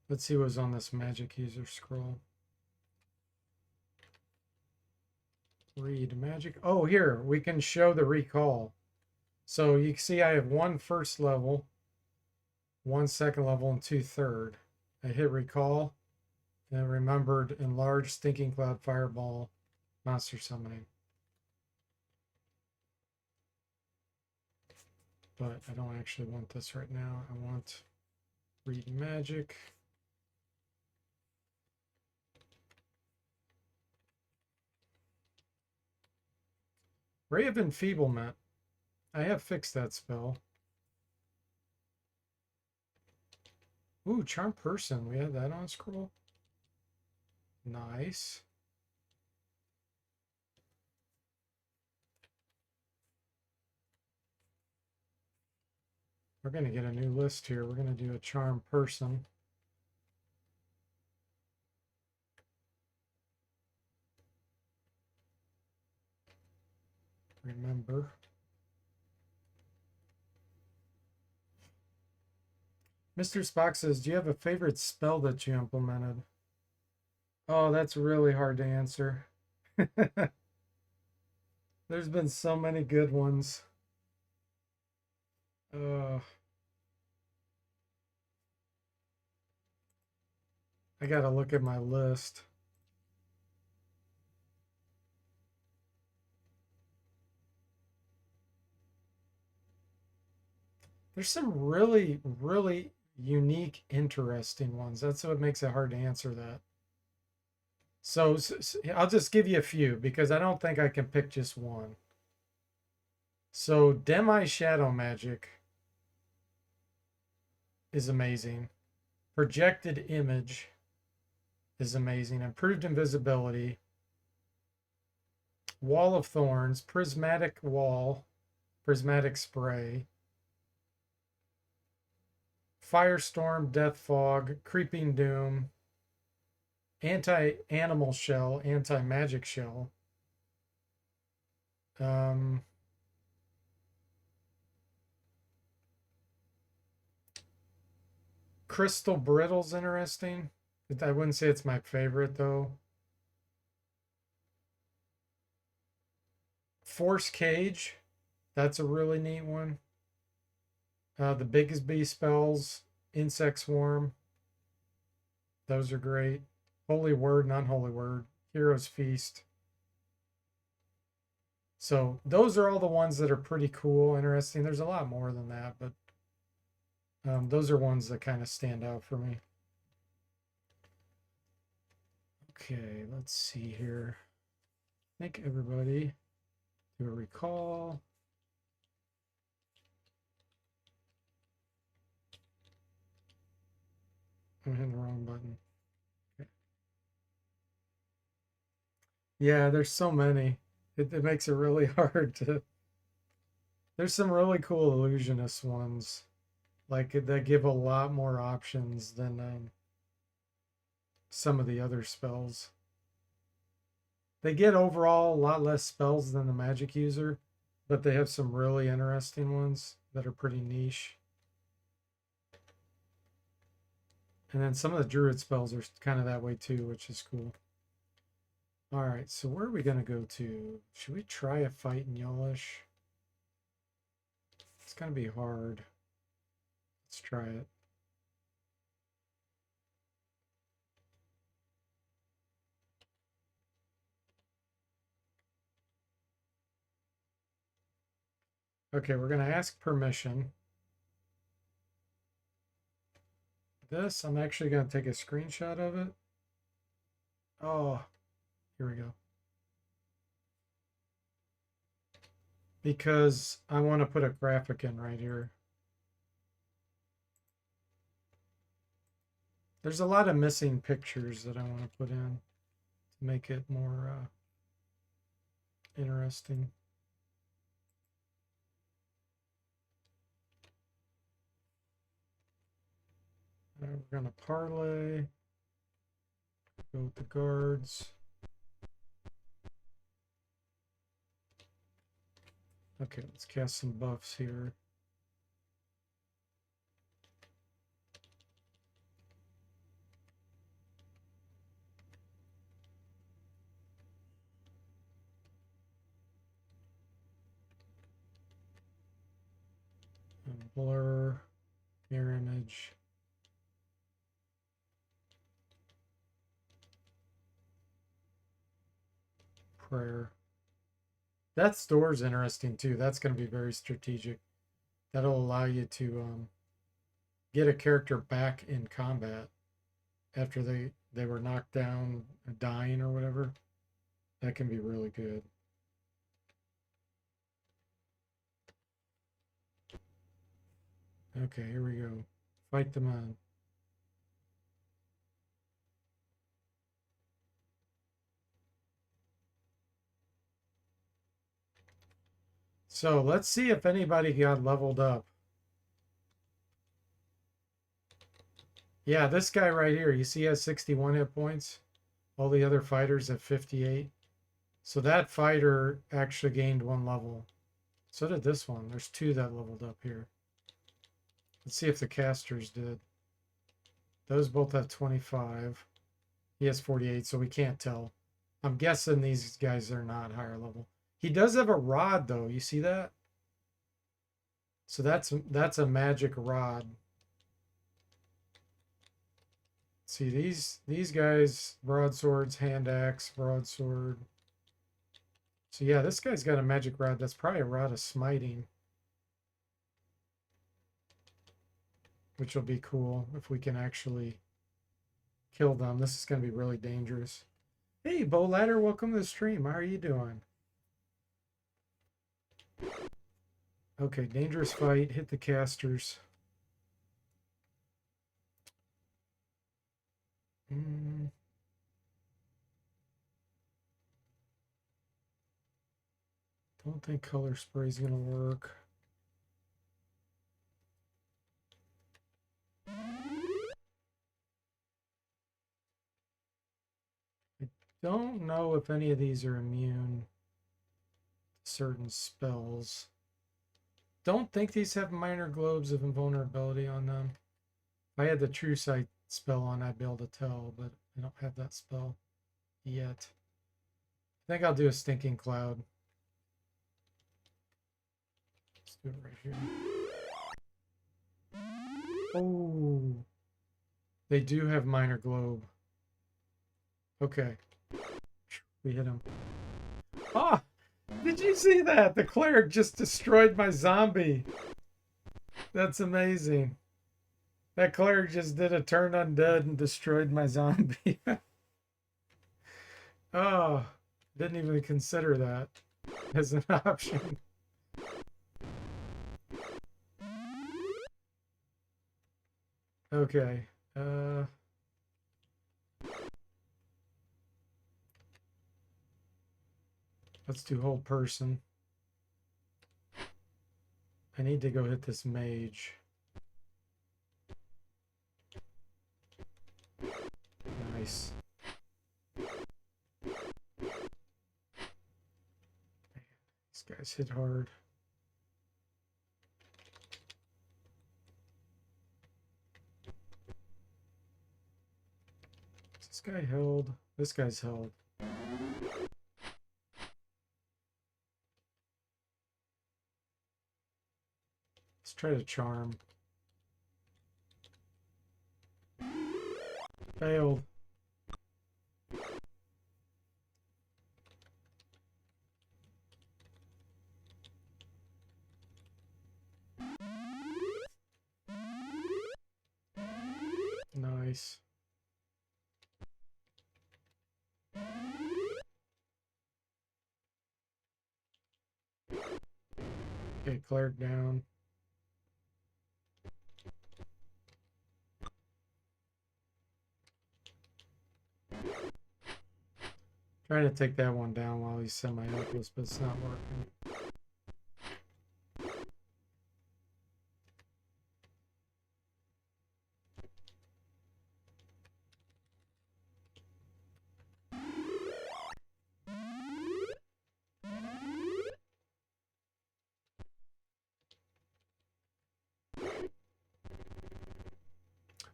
Let's see what's on this magic user scroll. Read magic. Oh, here, we can show the recall. So you can see I have 1 first level, 1 second level, and 2 third. I hit recall, and it remembered enlarged stinking cloud fireball monster summoning. But I don't actually want this right now. I want read magic. Ray of Enfeeblement. I have fixed that spell. Ooh, Charm Person. We have that on scroll. Nice. We're going to get a new list here. We're going to do a Charm Person. Remember. Mr. Spock says, do you have a favorite spell that you implemented? Oh, that's really hard to answer. There's been so many good ones. I gotta look at my list. There's some really, really unique, interesting ones. That's what makes it hard to answer that. So I'll just give you a few because I don't think I can pick just one. So Demi Shadow Magic is amazing. Projected Image is amazing. Improved Invisibility. Wall of Thorns. Prismatic Wall. Prismatic Spray. Firestorm, Death Fog, Creeping Doom, Anti-Animal Shell, Anti-Magic Shell. Crystal Brittle's interesting. I wouldn't say it's my favorite, though. Force Cage. That's a really neat one. The Biggest Bee spells, Insect Swarm. Those are great. Holy Word, non-holy word. Hero's Feast. So those are all the ones that are pretty cool, interesting. There's a lot more than that, but those are ones that kind of stand out for me. Okay, let's see here. Thank everybody. Do a recall. I'm hitting the wrong button. Okay. Yeah, there's so many. It makes it really hard to. There's some really cool illusionist ones, like that give a lot more options than some of the other spells. They get overall a lot less spells than the magic user, but they have some really interesting ones that are pretty niche. And then some of the druid spells are kind of that way too, which is cool. All right, so where are we going to go to? Should we try a fight in Yolish? It's going to be hard. Let's try it. Okay, we're going to ask permission. This, I'm actually going to take a screenshot of it. Oh, here we go. Because I want to put a graphic in right here. There's a lot of missing pictures that I want to put in to make it more interesting. We're going to parlay. Go with the guards. Okay, let's cast some buffs here. And blur, mirror image. Prayer. That store's interesting too. That's going to be very strategic. That'll allow you to get a character back in combat after they were knocked down, dying or whatever. That can be really good. Okay, here we go. Fight them on. So let's see if anybody got leveled up. Yeah, this guy right here, you see he has 61 hit points. All the other fighters have 58. So that fighter actually gained 1 level. So did this one. There's 2 that leveled up here. Let's see if the casters did. Those both have 25. He has 48, so we can't tell. I'm guessing these guys are not higher level. He does have a rod, though. You see that? So that's a magic rod. See, these guys, broadswords, hand axe, broadsword. So yeah, this guy's got a magic rod. That's probably a rod of smiting. Which will be cool if we can actually kill them. This is going to be really dangerous. Hey, Bow Ladder, welcome to the stream. How are you doing? Okay, dangerous fight. Hit the casters. Don't think color spray is going to work. I don't know if any of these are immune to certain spells. Don't think these have minor globes of invulnerability on them. If I had the True Sight spell on, I'd be able to tell, but I don't have that spell yet. I think I'll do a Stinking Cloud. Let's do it right here. Oh, they do have minor globe. Okay, we hit him. Ah, did you see that? The cleric just destroyed my zombie. That's amazing. That cleric just did a turn undead and destroyed my zombie. Oh, didn't even consider that as an option. Okay. Let's do hold person. I need to go hit this mage. Nice. These guys hit hard. Is this guy held? This guy's held. Let's try to charm. Failed. Nice. Okay, cleric down. Trying to take that one down while he's semi-helpless, but it's not working.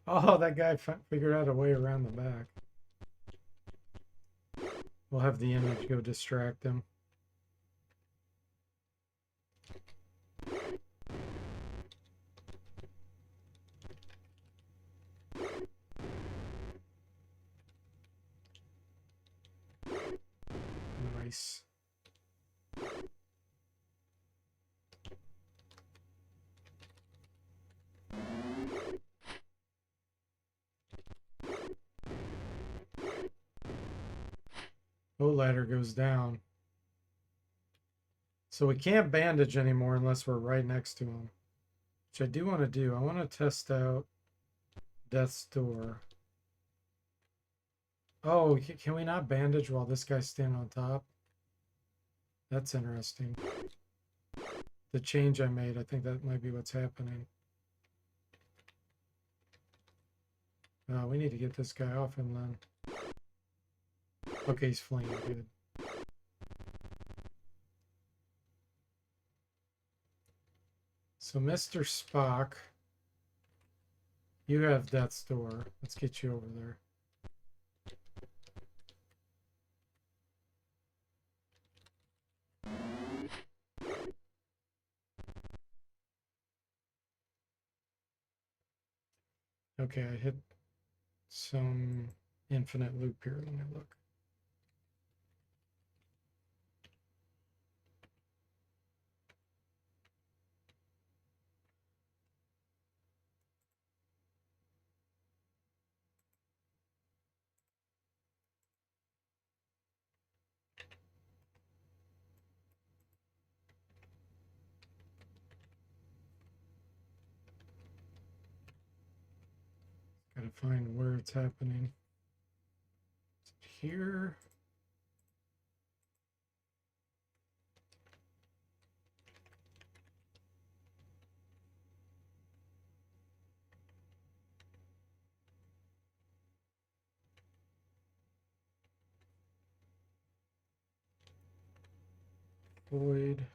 Oh, that guy figured out a way around the back. We'll have the image go distract him. Nice. Oh, ladder goes down. So we can't bandage anymore unless we're right next to him. Which I do want to do. I want to test out Death's Door. Oh, can we not bandage while this guy's standing on top? That's interesting. The change I made, I think that might be what's happening. We need to get this guy off him then. Okay, he's fleeing. Good. So, Mr. Spock, you have Death's Door. Let's get you over there. Okay, I hit some infinite loop here. Let me look. Gotta find where it's happening. Is it here? Void.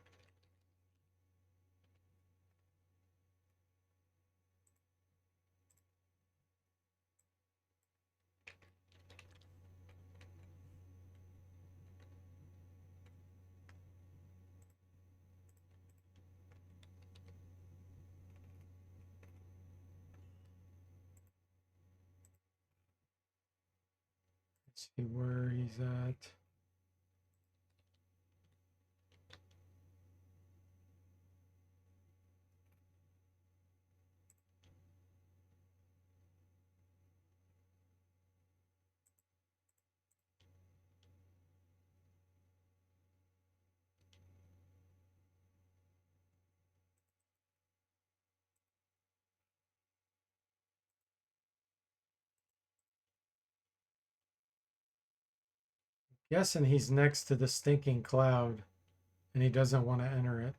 Let's see where he's at. Yes, and he's next to the stinking cloud, and he doesn't want to enter it.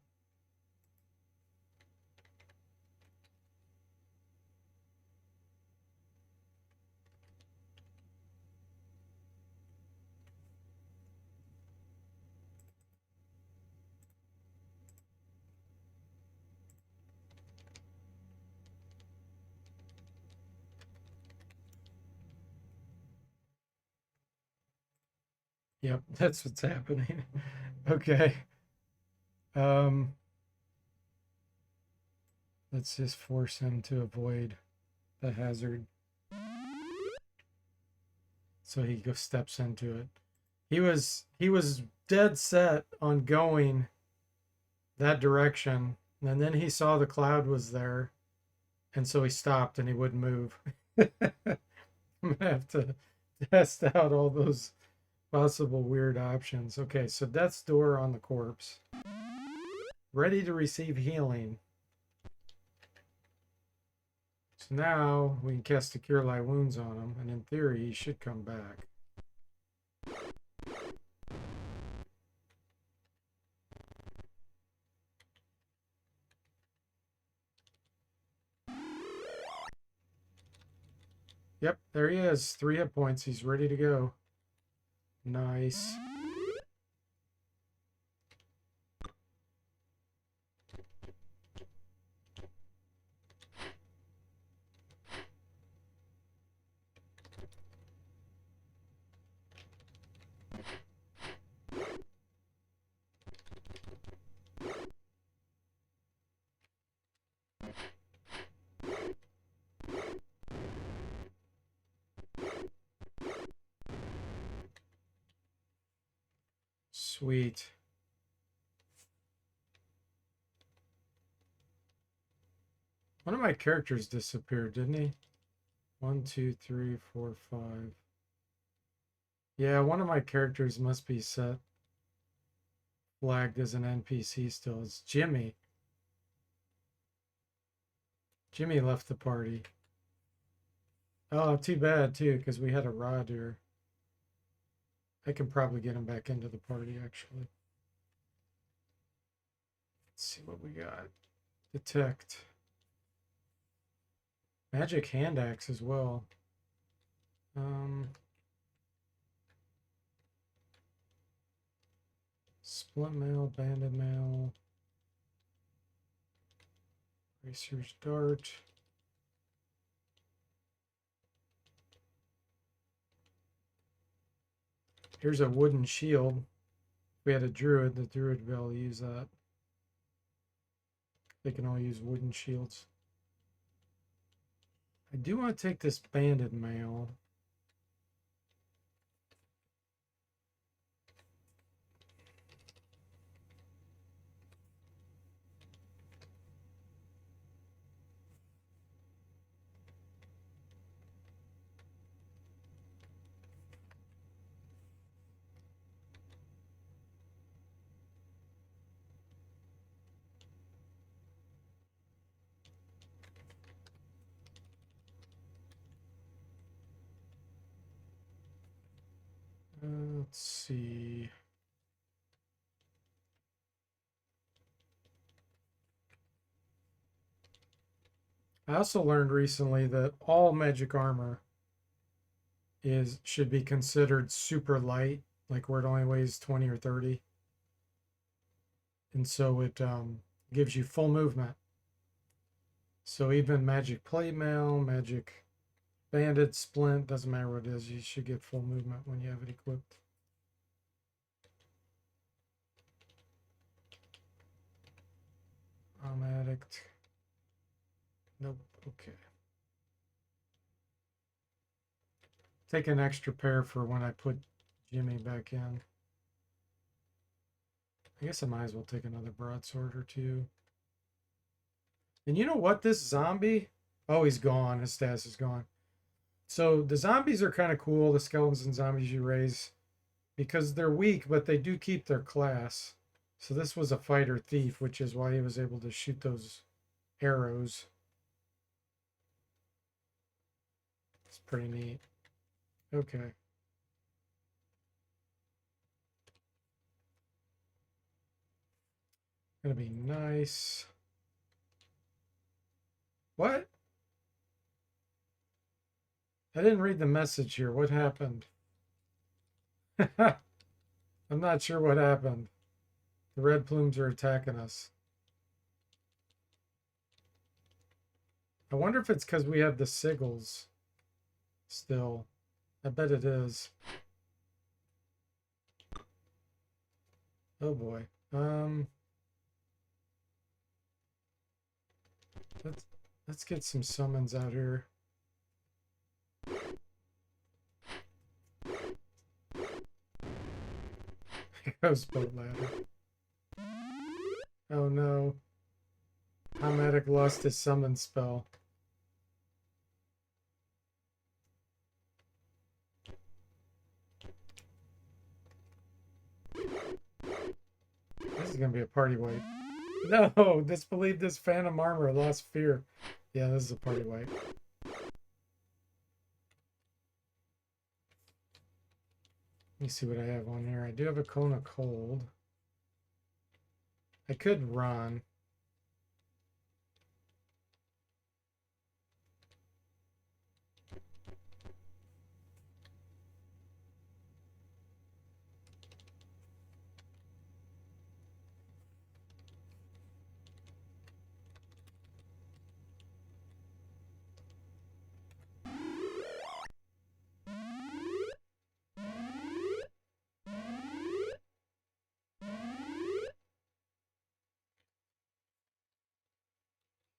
Yep, that's what's happening. Okay. Um, let's just force him to avoid the hazard. So he steps into it. He was dead set on going that direction, and then he saw the cloud was there, and so he stopped and he wouldn't move. I'm gonna have to test out all those possible weird options. Okay, so death's door on the corpse. Ready to receive healing. So now we can cast a Cure Light Wounds on him, and in theory he should come back. Yep, there he is. 3 hit points. He's ready to go. Nice. Sweet. One of my characters disappeared, didn't he? 1, 2, 3, 4, 5. Yeah, one of my characters must be set flagged as an NPC still. It's Jimmy. Jimmy left the party. Oh, too bad too, because we had a rod here. I can probably get him back into the party actually. Let's see what we got. Detect. Magic hand axe as well. Split mail, banded mail. Racer's dart. Here's a wooden shield. If we had a druid, the druid would be able to use that. They can all use wooden shields. I do want to take this banded mail. Let's see. I also learned recently that all magic armor should be considered super light, like where it only weighs 20 or 30. And so it gives you full movement. So even magic plate mail, magic banded, splint, doesn't matter what it is, you should get full movement when you have it equipped. I'm addict. Nope. Okay. Take an extra pair for when I put Jimmy back in. I guess I might as well take another broadsword or two. And you know what? This zombie, oh, he's gone. His status is gone. So the zombies are kind of cool, the skeletons and zombies you raise, because they're weak, but they do keep their class. So this was a fighter thief, which is why he was able to shoot those arrows. It's pretty neat. Okay. Gonna be nice. What? I didn't read the message here. What happened? I'm not sure what happened. The red plumes are attacking us. I wonder if it's because we have the sigils still. I bet it is. Oh boy. Let's get some summons out here. Ghost boat ladder. Oh no. Hamatic lost his summon spell. This is gonna be a party wipe. No, disbelieve this phantom armor, lost fear. Yeah, this is a party wipe. Let me see what I have on here. I do have a cone of cold. I could run.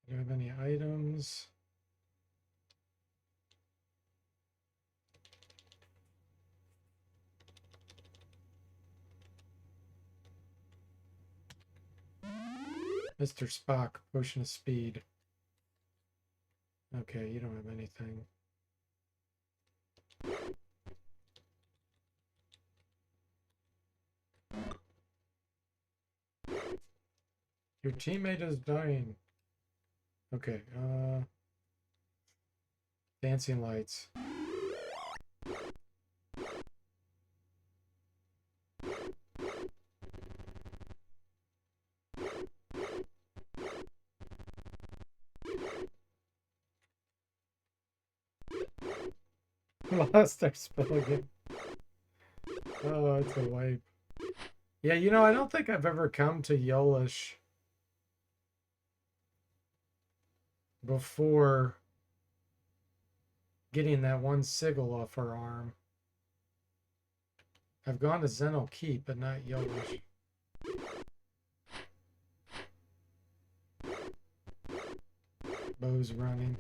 Do I have any items? Mr. Spock, potion of speed. Okay, you don't have anything. Your teammate is dying. Okay, dancing lights. Lost our spell again. Oh, it's a wipe. Yeah, you know, I don't think I've ever come to Yolish before getting that one sigil off her arm. I've gone to Zeno Keep, but not Yolish. Bow's running.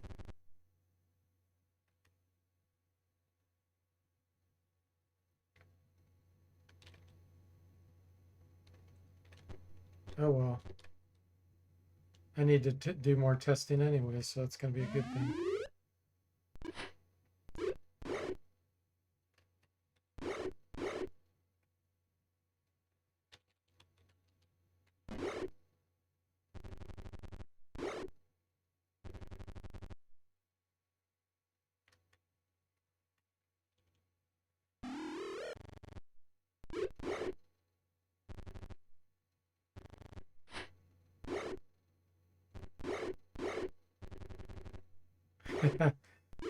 Oh well. I need to do more testing anyway, so it's going to be a good thing.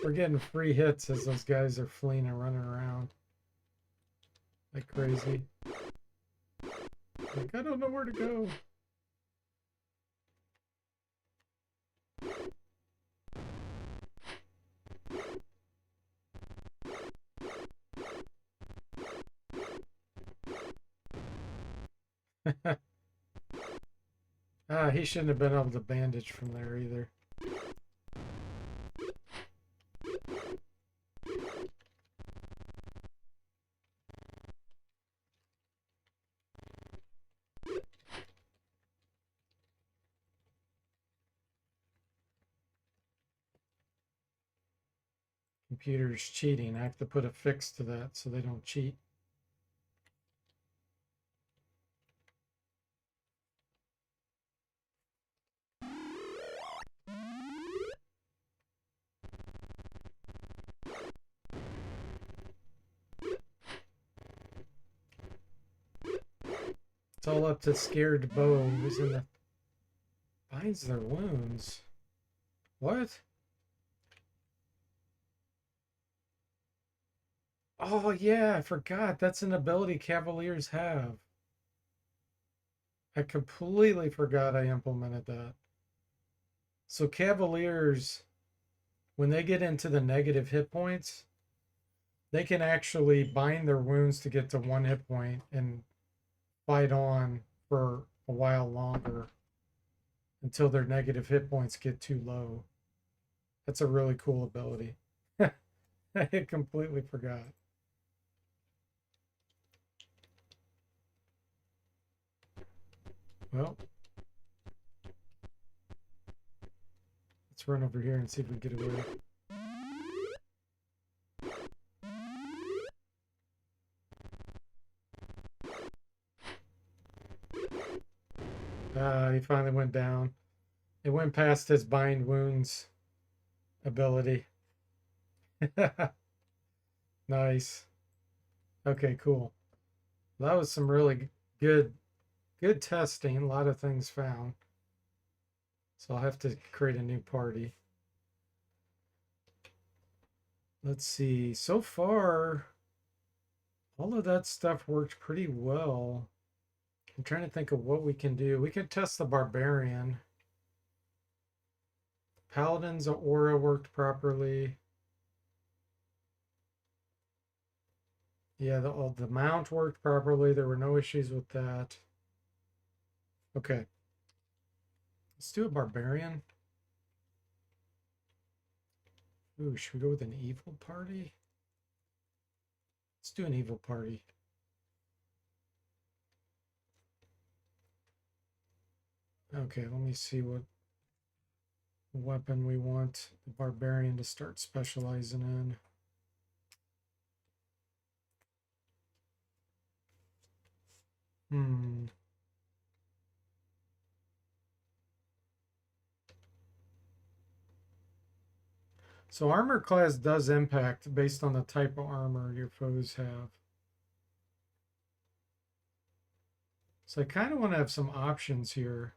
We're getting free hits as those guys are fleeing and running around like crazy. Like, I don't know where to go. He shouldn't have been able to bandage from there either. Computer's cheating. I have to put a fix to that so they don't cheat. It's all up to scared bow who's in the binds their wounds. What? Oh yeah, I forgot. That's an ability Cavaliers have. I completely forgot I implemented that. So Cavaliers, when they get into the negative hit points, they can actually bind their wounds to get to 1 hit point and fight on for a while longer until their negative hit points get too low. That's a really cool ability. I completely forgot. Well, let's run over here and see if we can get away. He finally went down. It went past his bind wounds ability. Nice. Okay, cool. That was some really good testing. A lot of things found. So I'll have to create a new party. Let's see. So far, all of that stuff worked pretty well. I'm trying to think of what we can do. We could test the barbarian. Paladin's aura worked properly. Yeah, the mount worked properly. There were no issues with that. Okay. Let's do a barbarian. Ooh, should we go with an evil party? Let's do an evil party. Okay, let me see what weapon we want the barbarian to start specializing in. So armor class does impact based on the type of armor your foes have. So I kind of want to have some options here.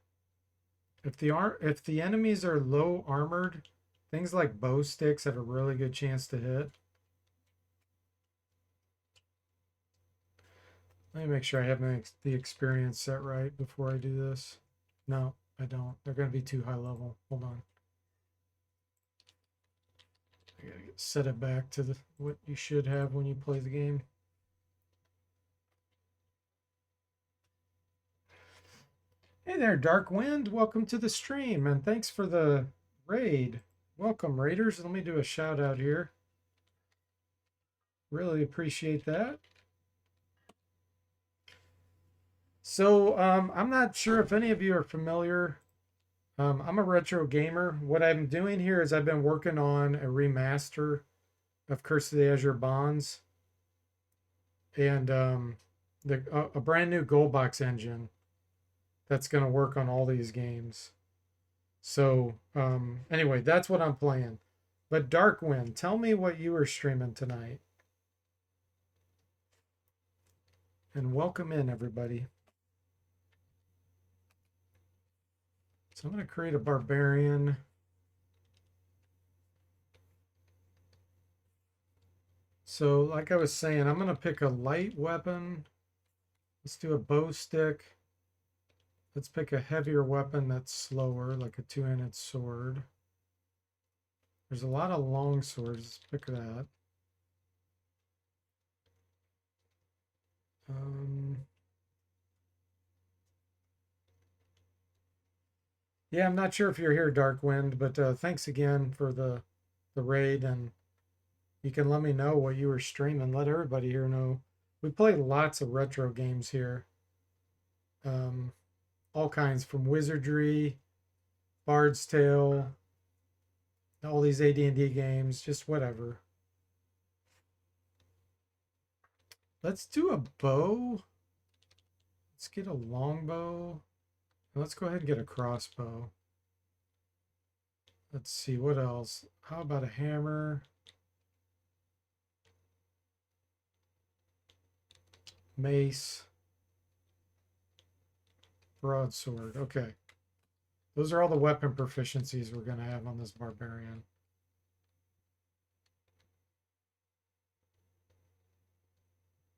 If the enemies are low armored, things like bow sticks have a really good chance to hit. Let me make sure I have the experience set right before I do this. No, I don't. They're going to be too high level. Hold on. I gotta set it back to what you should have when you play the game. Hey there, Dark Wind. Welcome to the stream, and thanks for the raid. Welcome, Raiders. Let me do a shout out here. Really appreciate that. So I'm not sure if any of you are familiar. I'm a retro gamer. What I'm doing here is I've been working on a remaster of Curse of the Azure Bonds and a brand new gold box engine that's going to work on all these games. So anyway, that's what I'm playing. But Darkwind, tell me what you were streaming tonight. And welcome in, everybody. So I'm going to create a barbarian. So like I was saying, I'm going to pick a light weapon. Let's do a bow stick. Let's pick a heavier weapon that's slower, like a two-handed sword. There's a lot of long swords. Let's pick that. Yeah, I'm not sure if you're here, Darkwind, but thanks again for the raid, and you can let me know what you were streaming. Let everybody here know. We play lots of retro games here. All kinds, from Wizardry, Bard's Tale, all these AD&D games, just whatever. Let's do a bow. Let's get a longbow. Let's go ahead and get a crossbow. Let's see, what else? How about a hammer? Mace. broadsword. Okay. Those are all the weapon proficiencies we're going to have on this barbarian.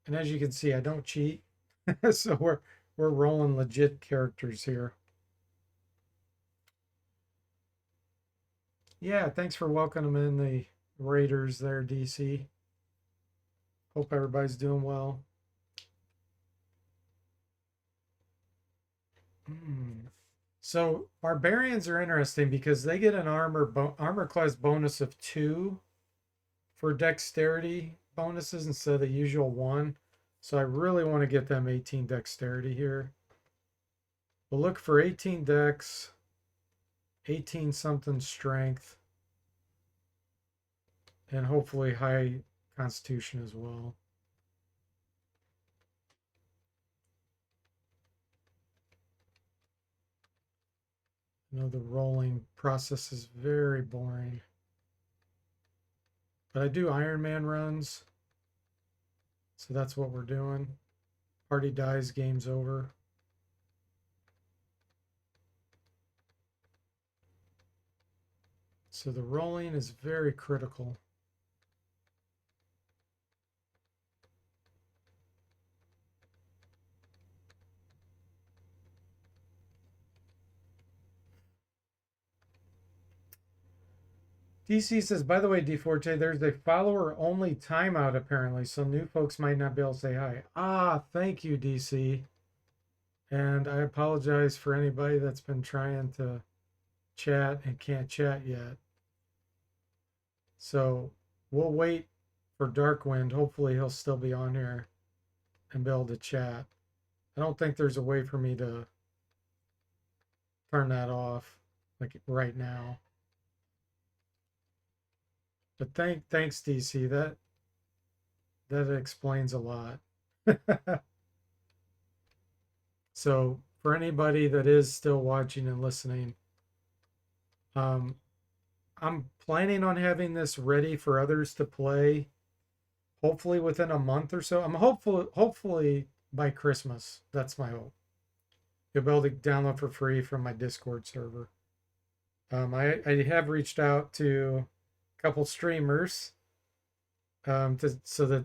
And as you can see, I don't cheat. So we're rolling legit characters here. Yeah, thanks for welcoming the Raiders there, DC. Hope everybody's doing well. So barbarians are interesting because they get an armor class bonus of 2 for dexterity bonuses instead of the usual 1. So I really want to get them 18 dexterity here. We'll look for 18 dex, 18 something strength, and hopefully high constitution as well. I know the rolling process is very boring. But I do Iron Man runs. So that's what we're doing. Party dies, game's over. So the rolling is very critical. DC says, by the way, DFortae, there's a follower only timeout apparently, so new folks might not be able to say hi. Ah, thank you, DC. And I apologize for anybody that's been trying to chat and can't chat yet. So we'll wait for Darkwind. Hopefully he'll still be on here and be able to chat. I don't think there's a way for me to turn that off like right now. But thanks DC. That explains a lot. So for anybody that is still watching and listening, I'm planning on having this ready for others to play, hopefully within a month or so. I'm hopefully by Christmas. That's my hope. You'll be able to download for free from my Discord server. I have reached out to a couple streamers so that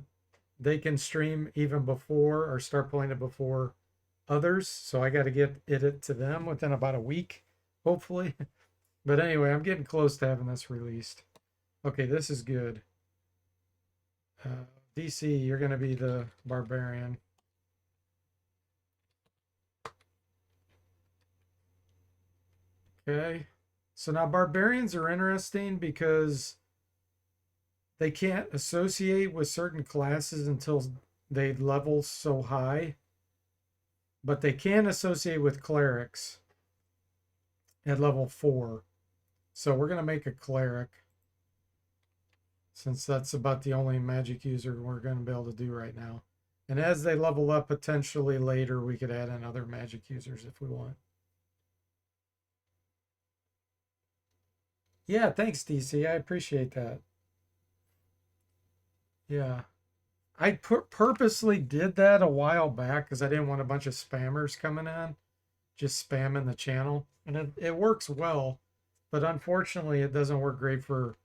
they can stream even before or start playing it before others. So I got to get it to them within about a week, hopefully. But anyway, I'm getting close to having this released. Okay, this is good. DC, you're going to be the barbarian. Okay. So now barbarians are interesting because they can't associate with certain classes until they level so high. But they can associate with clerics at level 4. So we're going to make a cleric, since that's about the only magic user we're going to be able to do right now. And as they level up, potentially later, we could add in other magic users if we want. Yeah, thanks, DC. I appreciate that. Yeah. I purposely did that a while back because I didn't want a bunch of spammers coming in, just spamming the channel. And it works well, but unfortunately, it doesn't work great for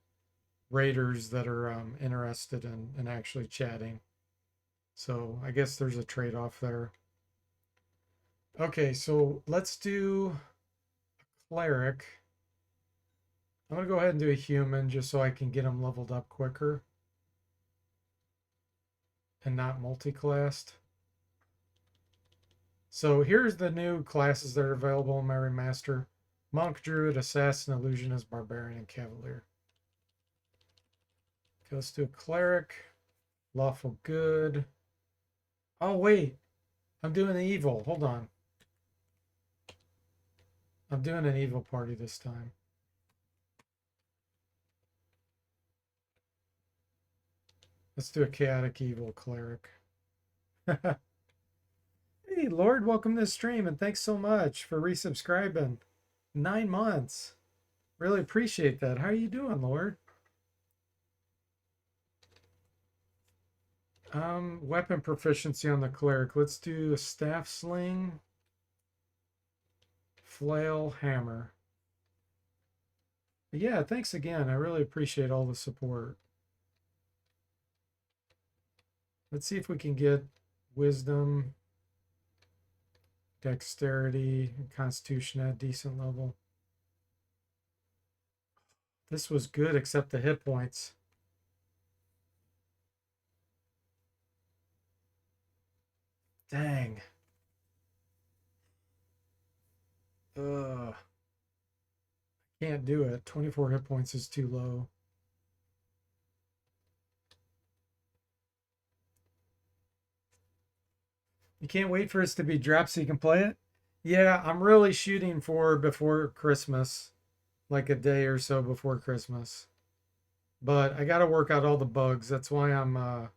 raiders that are interested in actually chatting. So I guess there's a trade-off there. Okay, so let's do a cleric. I'm going to go ahead and do a human just so I can get them leveled up quicker and not multi-classed. So here's the new classes that are available in my remaster: Monk, Druid, Assassin, Illusionist, Barbarian, and Cavalier. Okay, let's do a cleric. Lawful good. Oh, wait. I'm doing the evil. Hold on. I'm doing an evil party this time. Let's do a chaotic evil cleric. Hey, Lord, welcome to the stream, and thanks so much for resubscribing. 9 months. Really appreciate that. How are you doing, Lord? Weapon proficiency on the cleric. Let's do a staff sling. flail hammer. But yeah, thanks again. I really appreciate all the support. Let's see if we can get wisdom, dexterity, and constitution at a decent level. This was good except the hit points. Dang. Ugh. Can't do it. 24 hit points is too low. You can't wait for us to be dropped so you can play it? Yeah, I'm really shooting for before Christmas, like a day or so before Christmas. But I got to work out all the bugs. That's why I'm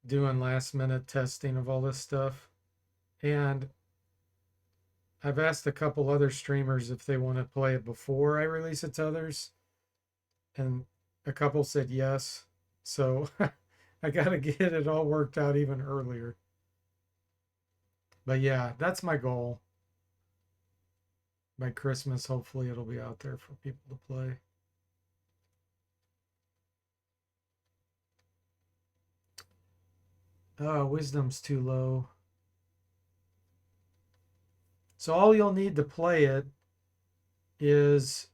doing last minute testing of all this stuff. And I've asked a couple other streamers if they want to play it before I release it to others. And a couple said yes. So I got to get it all worked out even earlier. But yeah, that's my goal. By Christmas, hopefully it'll be out there for people to play. Oh, wisdom's too low. So all you'll need to play it is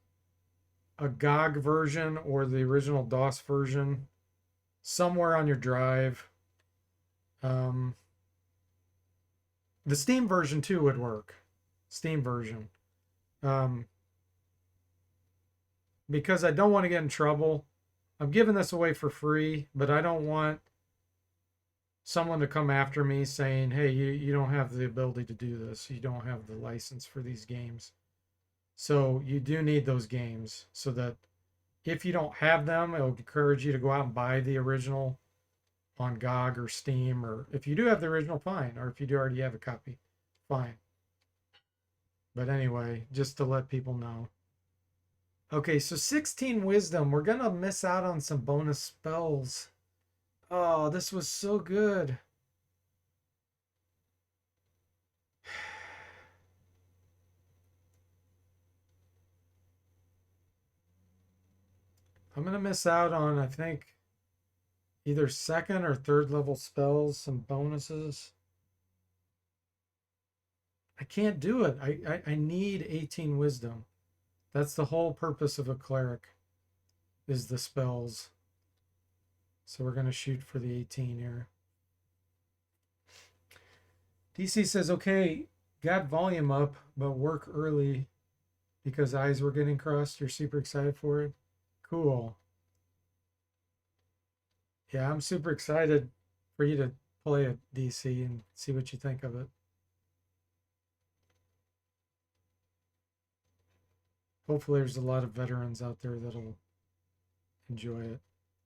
a GOG version or the original DOS version somewhere on your drive. The Steam version too would work. Steam version. Because I don't want to get in trouble. I'm giving this away for free, but I don't want someone to come after me saying, hey, you don't have the ability to do this. You don't have the license for these games. So you do need those games so that if you don't have them, it'll encourage you to go out and buy the original on GOG or Steam, or if you do have the original, fine. Or if you do already have a copy, fine. But anyway, just to let people know. Okay, so 16 wisdom. We're going to miss out on some bonus spells. Oh, this was so good. I'm going to miss out on, I think, either second or third level spells, some bonuses. I can't do it. I need 18 wisdom. That's the whole purpose of a cleric, is the spells. So we're going to shoot for the 18 here. DC says, okay, got volume up, but work early because eyes were getting crossed. You're super excited for it? Cool. Yeah, I'm super excited for you to play it, DC, and see what you think of it. Hopefully there's a lot of veterans out there that'll enjoy it.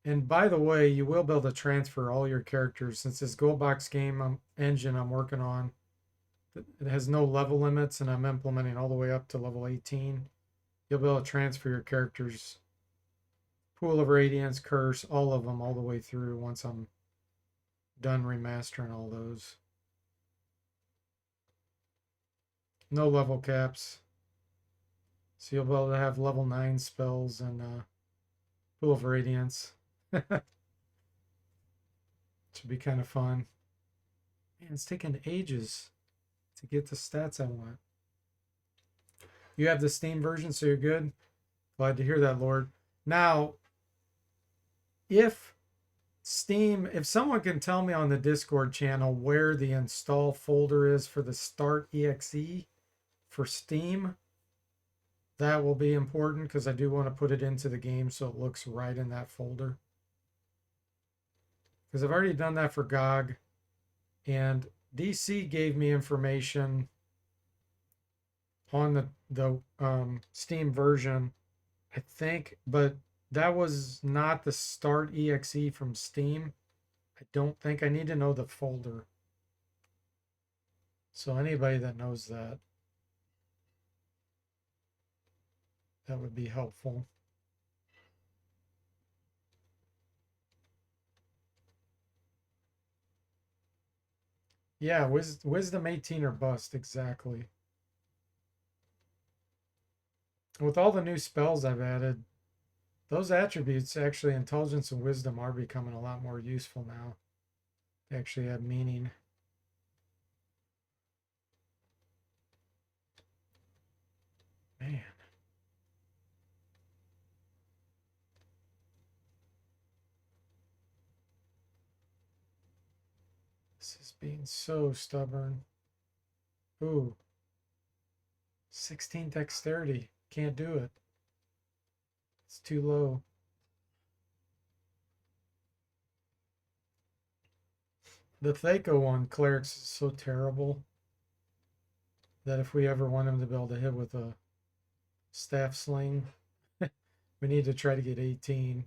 And by the way, you will be able to transfer all your characters since this gold box game engine I'm working on, it has no level limits and I'm implementing all the way up to level 18. You'll be able to transfer your characters, Pool of Radiance, Curse, all of them all the way through once I'm done remastering all those. No level caps. So you'll be able to have level 9 spells and Pool of Radiance. Should be kind of fun. Man, it's taking ages to get the stats I want. You have the Steam version, so you're good? Glad to hear that, Lord. Now, if someone can tell me on the Discord channel where the install folder is for the Start EXE for Steam, that will be important because I do want to put it into the game so it looks right in that folder. Because I've already done that for GOG, and DC gave me information on the Steam version, I think, but that was not the Start EXE from Steam. I don't think. I need to know the folder. So anybody that knows that, that would be helpful. Yeah, wisdom 18 or bust, exactly. With all the new spells I've added, those attributes, actually intelligence and wisdom, are becoming a lot more useful now. They actually have meaning. Man. This is being so stubborn. Ooh. 16 dexterity. Can't do it. It's too low. The Thaco one, clerics, is so terrible that if we ever want him to be able to hit with a staff sling, we need to try to get 18.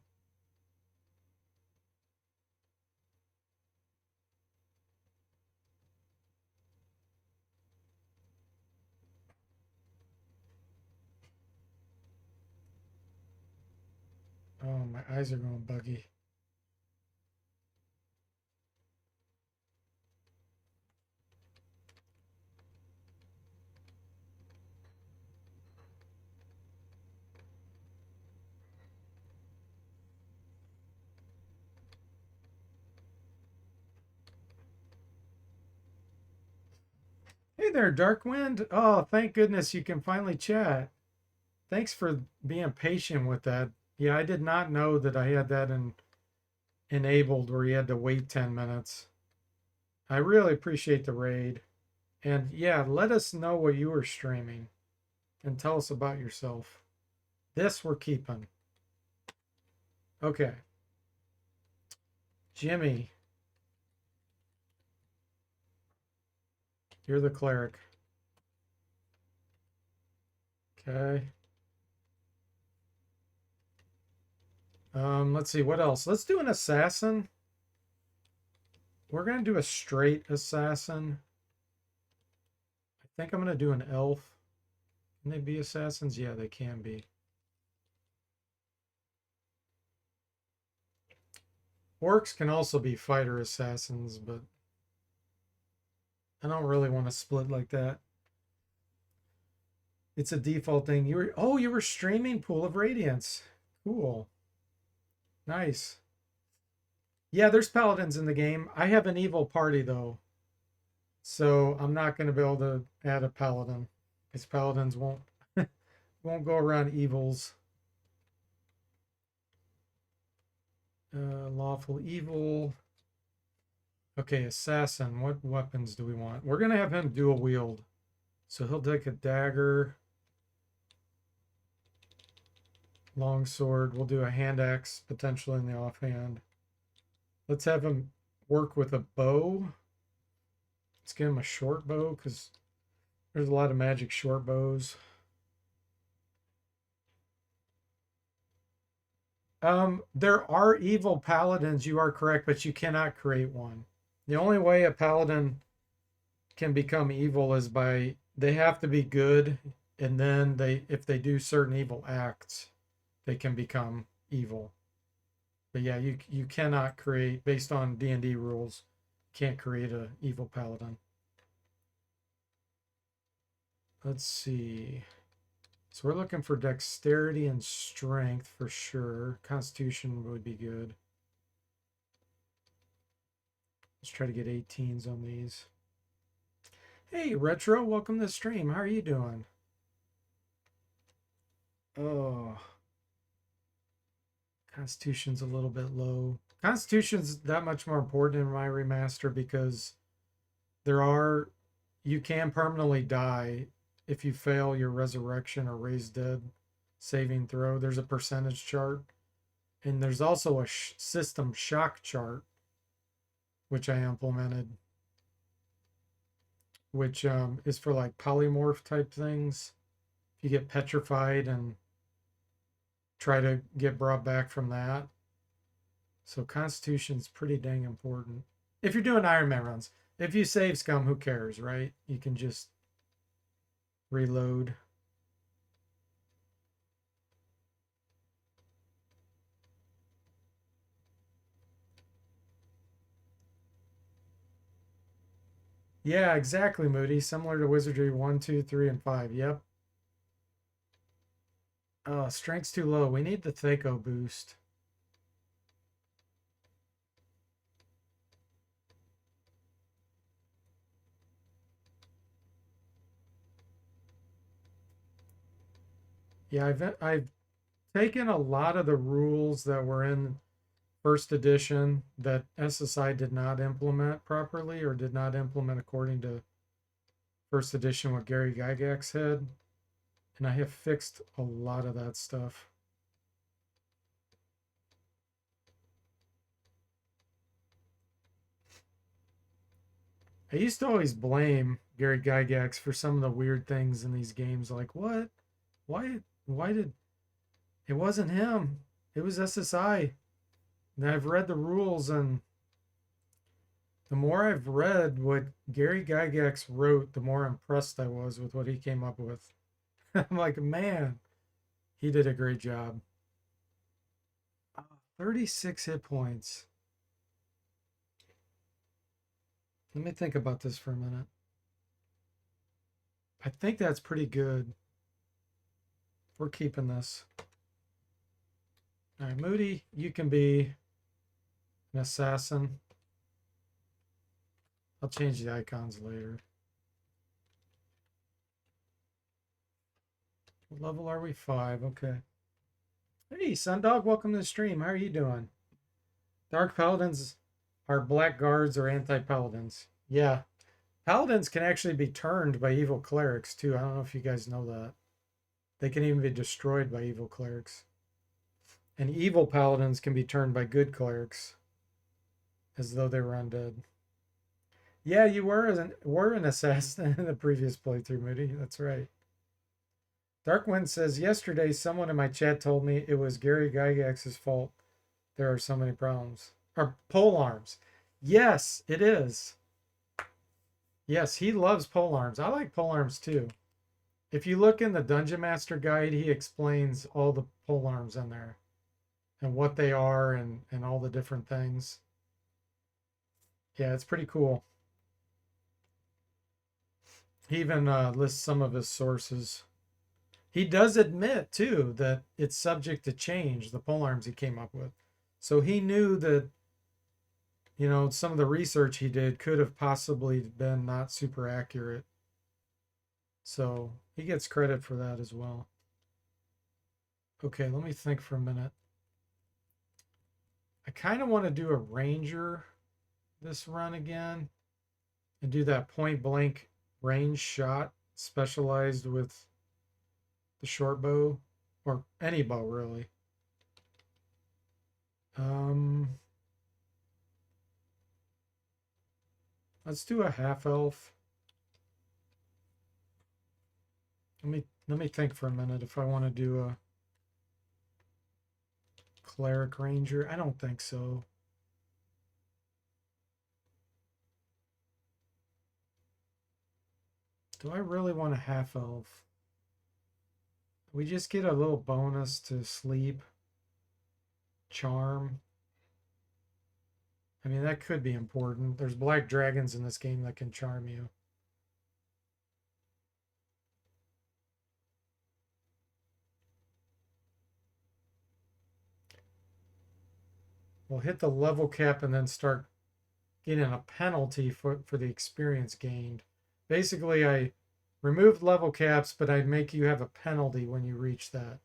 Oh, my eyes are going buggy. Hey there, Darkwind. Oh, thank goodness you can finally chat. Thanks for being patient with that. Yeah, I did not know that I had that enabled where you had to wait 10 minutes. I really appreciate the raid. And yeah, let us know what you were streaming and tell us about yourself. This we're keeping. Okay. Jimmy, you're the cleric. Okay. Let's see what else. Let's do an assassin. We're gonna do a straight assassin. I think I'm gonna do an elf. Can they be assassins? Yeah, they can be. Orcs can also be fighter assassins, but I don't really want to split like that. It's a default thing. You were streaming Pool of Radiance. Cool. Nice. Yeah, there's paladins in the game. I have an evil party though. So I'm not going to be able to add a paladin because paladins won't won't go around evils. Lawful evil. Okay, assassin. What weapons do we want? We're going to have him dual wield. So he'll take a dagger, longsword. We'll do a hand axe potentially in the offhand. Let's have him work with a bow. Let's give him a short bow because there's a lot of magic short bows. There are evil paladins, you are correct, but you cannot create one. The only way a paladin can become evil is by they have to be good, and then if they do certain evil acts, they can become evil. But yeah, you cannot create based on D&D rules, can't create a evil paladin. Let's see. So we're looking for dexterity and strength for sure. Constitution would be good. Let's try to get 18s on these. Hey, Retro, welcome to the stream. How are you doing? Oh, Constitution's a little bit low. Constitution's that much more important in my remaster because you can permanently die if you fail your resurrection or raise dead saving throw. There's a percentage chart. And there's also a system shock chart, which I implemented, which is for like polymorph type things. If you get petrified and try to get brought back from that. So Constitution's pretty dang important. If you're doing Iron Man runs. If you save scum, who cares, right? You can just reload. Yeah, exactly, Moody. Similar to Wizardry 1, 2, 3, and 5. Yep. Oh, strength's too low. We need the Thaco boost. Yeah, I've taken a lot of the rules that were in first edition that SSI did not implement properly or did not implement according to first edition what Gary Gygax had, and I have fixed a lot of that stuff. I used to always blame Gary Gygax for some of the weird things in these games. Like, what? Why did it wasn't him? It was SSI. And I've read the rules, and the more I've read what Gary Gygax wrote, the more impressed I was with what he came up with. I'm like, man, he did a great job. 36 hit points. Let me think about this for a minute. I think that's pretty good. We're keeping this. All right, Moody, you can be an assassin. I'll change the icons later. What level are we? 5. Okay. Hey, Sundog, welcome to the stream. How are you doing? Dark Paladins are black guards or anti-paladins. Yeah. Paladins can actually be turned by evil clerics, too. I don't know if you guys know that. They can even be destroyed by evil clerics. And evil paladins can be turned by good clerics, as though they were undead. Yeah, you were an assassin in the previous playthrough, Moody. That's right. Darkwind says, yesterday someone in my chat told me it was Gary Gygax's fault. There are so many problems. Or pole arms. Yes, it is. Yes, he loves pole arms. I like pole arms too. If you look in the Dungeon Master guide, he explains all the pole arms in there and what they are and all the different things. Yeah, it's pretty cool. He even lists some of his sources. He does admit too that it's subject to change, the pole arms he came up with. So he knew that, you know, some of the research he did could have possibly been not super accurate. So he gets credit for that as well. Okay, let me think for a minute. I kind of want to do a ranger this run again and do that point blank range shot specialized with the short bow or any bow really. Let's do a half elf. Let me think for a minute if I want to do a cleric ranger. I don't think so. Do I really want a half elf? We just get a little bonus to sleep, charm. I mean, that could be important. There's black dragons in this game that can charm you. We'll hit the level cap and then start getting a penalty for the experience gained. Basically, I removed level caps, but I make you have a penalty when you reach that.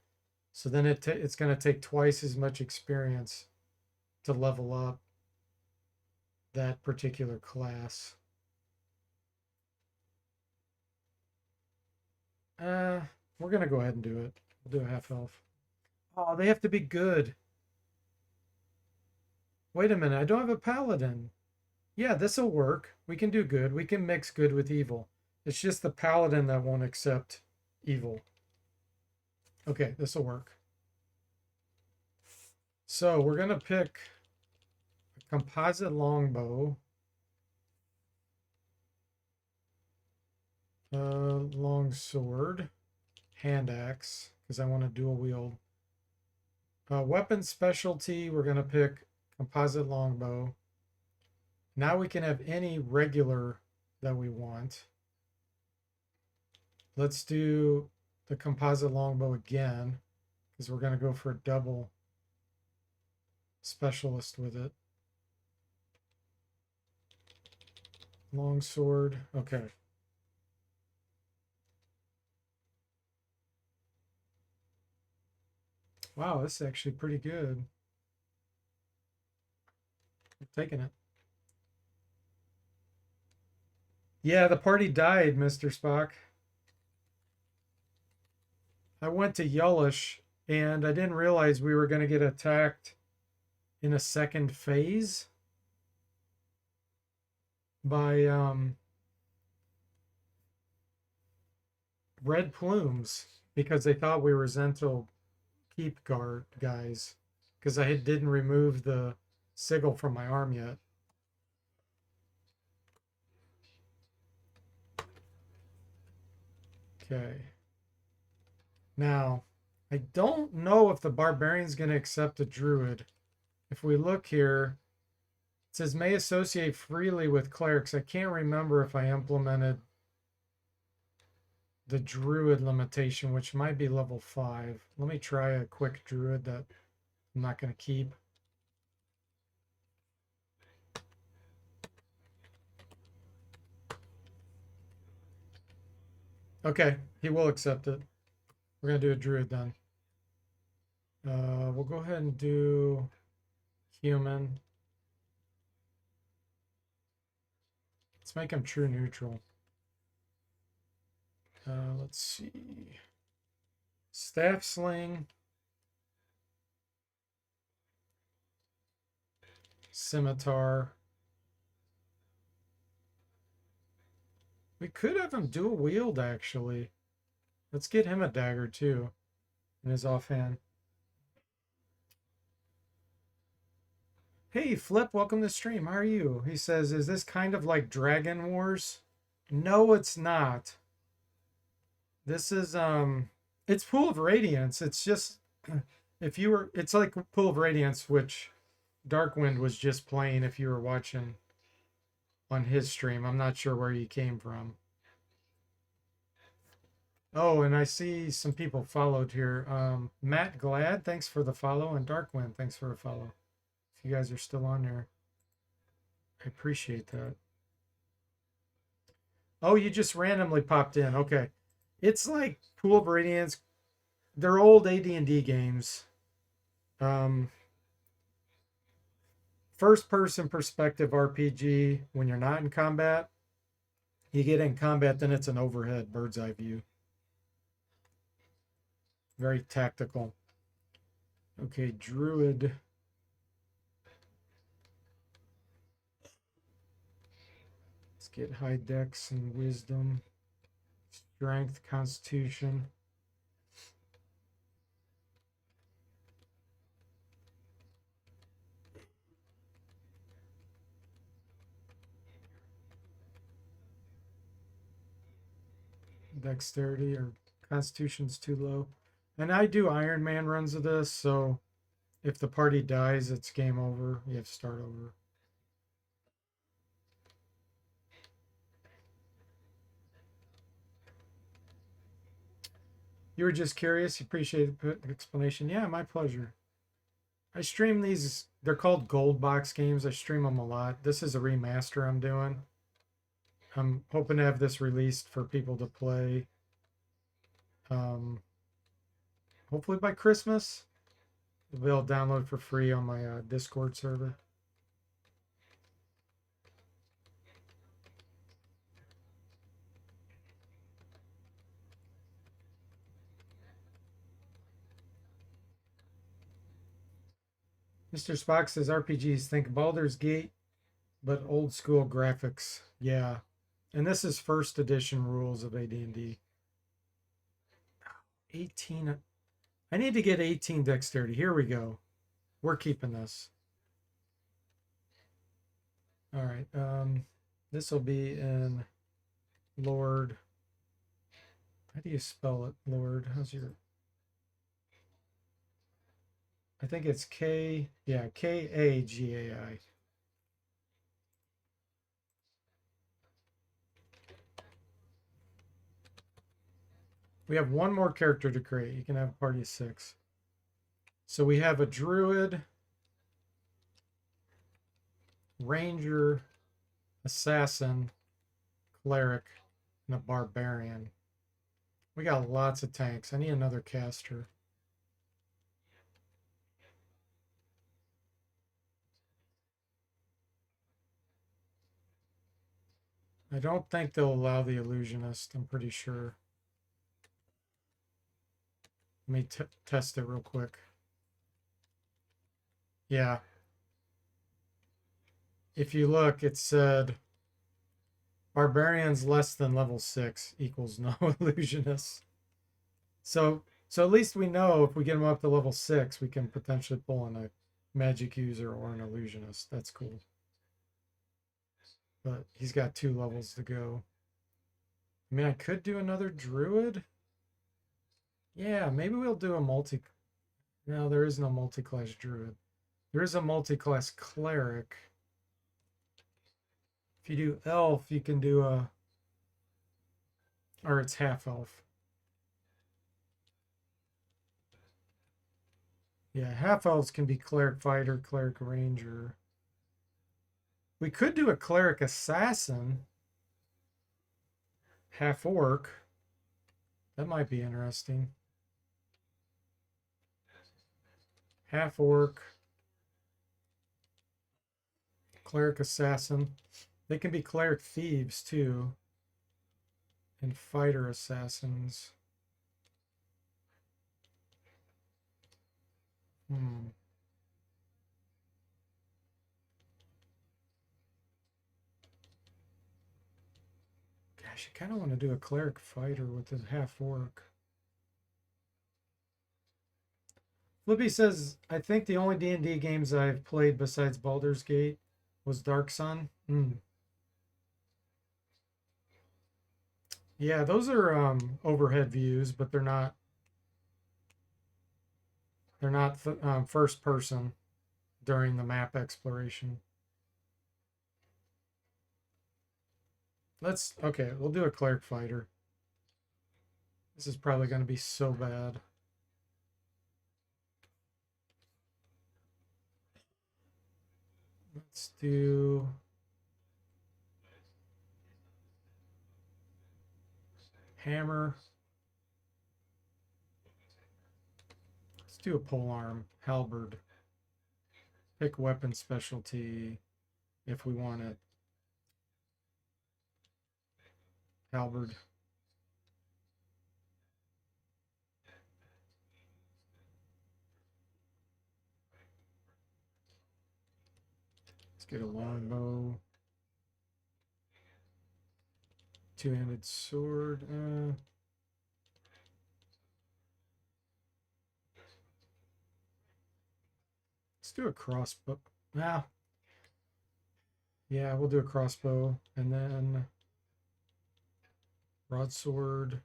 So then it's going to take twice as much experience to level up that particular class. We're going to go ahead and do it. We'll do a half elf. Oh, they have to be good. Wait a minute, I don't have a paladin. Yeah, this will work. We can do good. We can mix good with evil. It's just the paladin that won't accept evil. Okay, this will work. So we're going to pick a composite longbow. Long sword. Hand axe, because I want to dual wield. Weapon specialty, we're going to pick composite longbow. Now we can have any regular that we want. Let's do the composite longbow again. because we're going to go for a double specialist with it. Longsword. Okay. Wow, this is actually pretty good. I'm taking it. Yeah, the party died, Mr. Spock. I went to Yullish and I didn't realize we were going to get attacked in a second phase by red plumes because they thought we were Zental keep guard guys because didn't remove the sigil from my arm yet. Okay. Now, I don't know if the barbarian's going to accept a druid. If we look here, it says may associate freely with clerics. I can't remember if I implemented the druid limitation, which might be level 5. Let me try a quick druid that I'm not going to keep. Okay, he will accept it. We're going to do a druid then. We'll go ahead and do human. Let's make him true neutral. Let's see. Staff sling. Scimitar. We could have him dual wield, actually. Let's get him a dagger, too, in his offhand. Hey, Flip, welcome to the stream. How are you? He says, is this kind of like Dragon Wars? No, it's not. This is, it's Pool of Radiance. It's just, if you were, it's like Pool of Radiance, which Darkwind was just playing if you were watching on his stream. I'm not sure where you came from. Oh, and I see some people followed here. Matt Glad, thanks for the follow, and Darkwind, thanks for the follow. If you guys are still on there, I appreciate that. Oh, you just randomly popped in. Okay. It's like Pool of Radiance. They're old AD&D games. First person perspective RPG. When you're not in combat, you get in combat, then it's an overhead bird's eye view. Very tactical. Okay, Druid. Let's get high dex and wisdom. Strength, constitution. Dexterity or constitution's too low. And I do Iron Man runs of this, so if the party dies, it's game over. You have to start over. You were just curious. Appreciate the explanation. Yeah, my pleasure. I stream these. They're called gold box games. I stream them a lot. This is a remaster I'm doing. I'm hoping to have this released for people to play. Hopefully by Christmas. They'll download for free on my Discord server. Mr. Spock says RPGs think Baldur's Gate, but old school graphics. Yeah. And this is first edition rules of AD&D. 18. I need to get 18 dexterity. Here we go. We're keeping this. All right. This will be in Lord. How do you spell it, Lord? How's your? I think it's K. Yeah, Kagai. We have one more character to create. You can have a party of 6. So we have a druid, ranger, assassin, cleric, and a barbarian. We got lots of tanks. I need another caster. I don't think they'll allow the illusionist. I'm pretty sure. Let me test it real quick. Yeah. If you look, it said barbarians less than level 6 equals no illusionists. So at least we know if we get them up to level 6, we can potentially pull in a magic user or an illusionist. That's cool. But he's got 2 levels to go. I mean, I could do another druid. Yeah, maybe we'll do a multi. No, there is no multi-class druid. There is a multi-class cleric. If you do elf, you can do a, or it's half elf. Yeah, half elves can be cleric fighter, cleric ranger. We could do a cleric assassin, half orc. That might be interesting. Half orc, cleric assassin. They can be cleric thieves too, and fighter assassins. Gosh, I kind of want to do a cleric fighter with a half orc. Flippy says, I think the only D&D games I've played besides Baldur's Gate was Dark Sun. Yeah, those are overhead views, but they're not first person during the map exploration. Okay, we'll do a cleric fighter. This is probably going to be so bad. Let's do hammer. Let's do a polearm, halberd. Pick weapon specialty if we want it. Halberd. Let's get a longbow. Two-handed sword. Let's do a crossbow. Yeah, we'll do a crossbow. And then broadsword.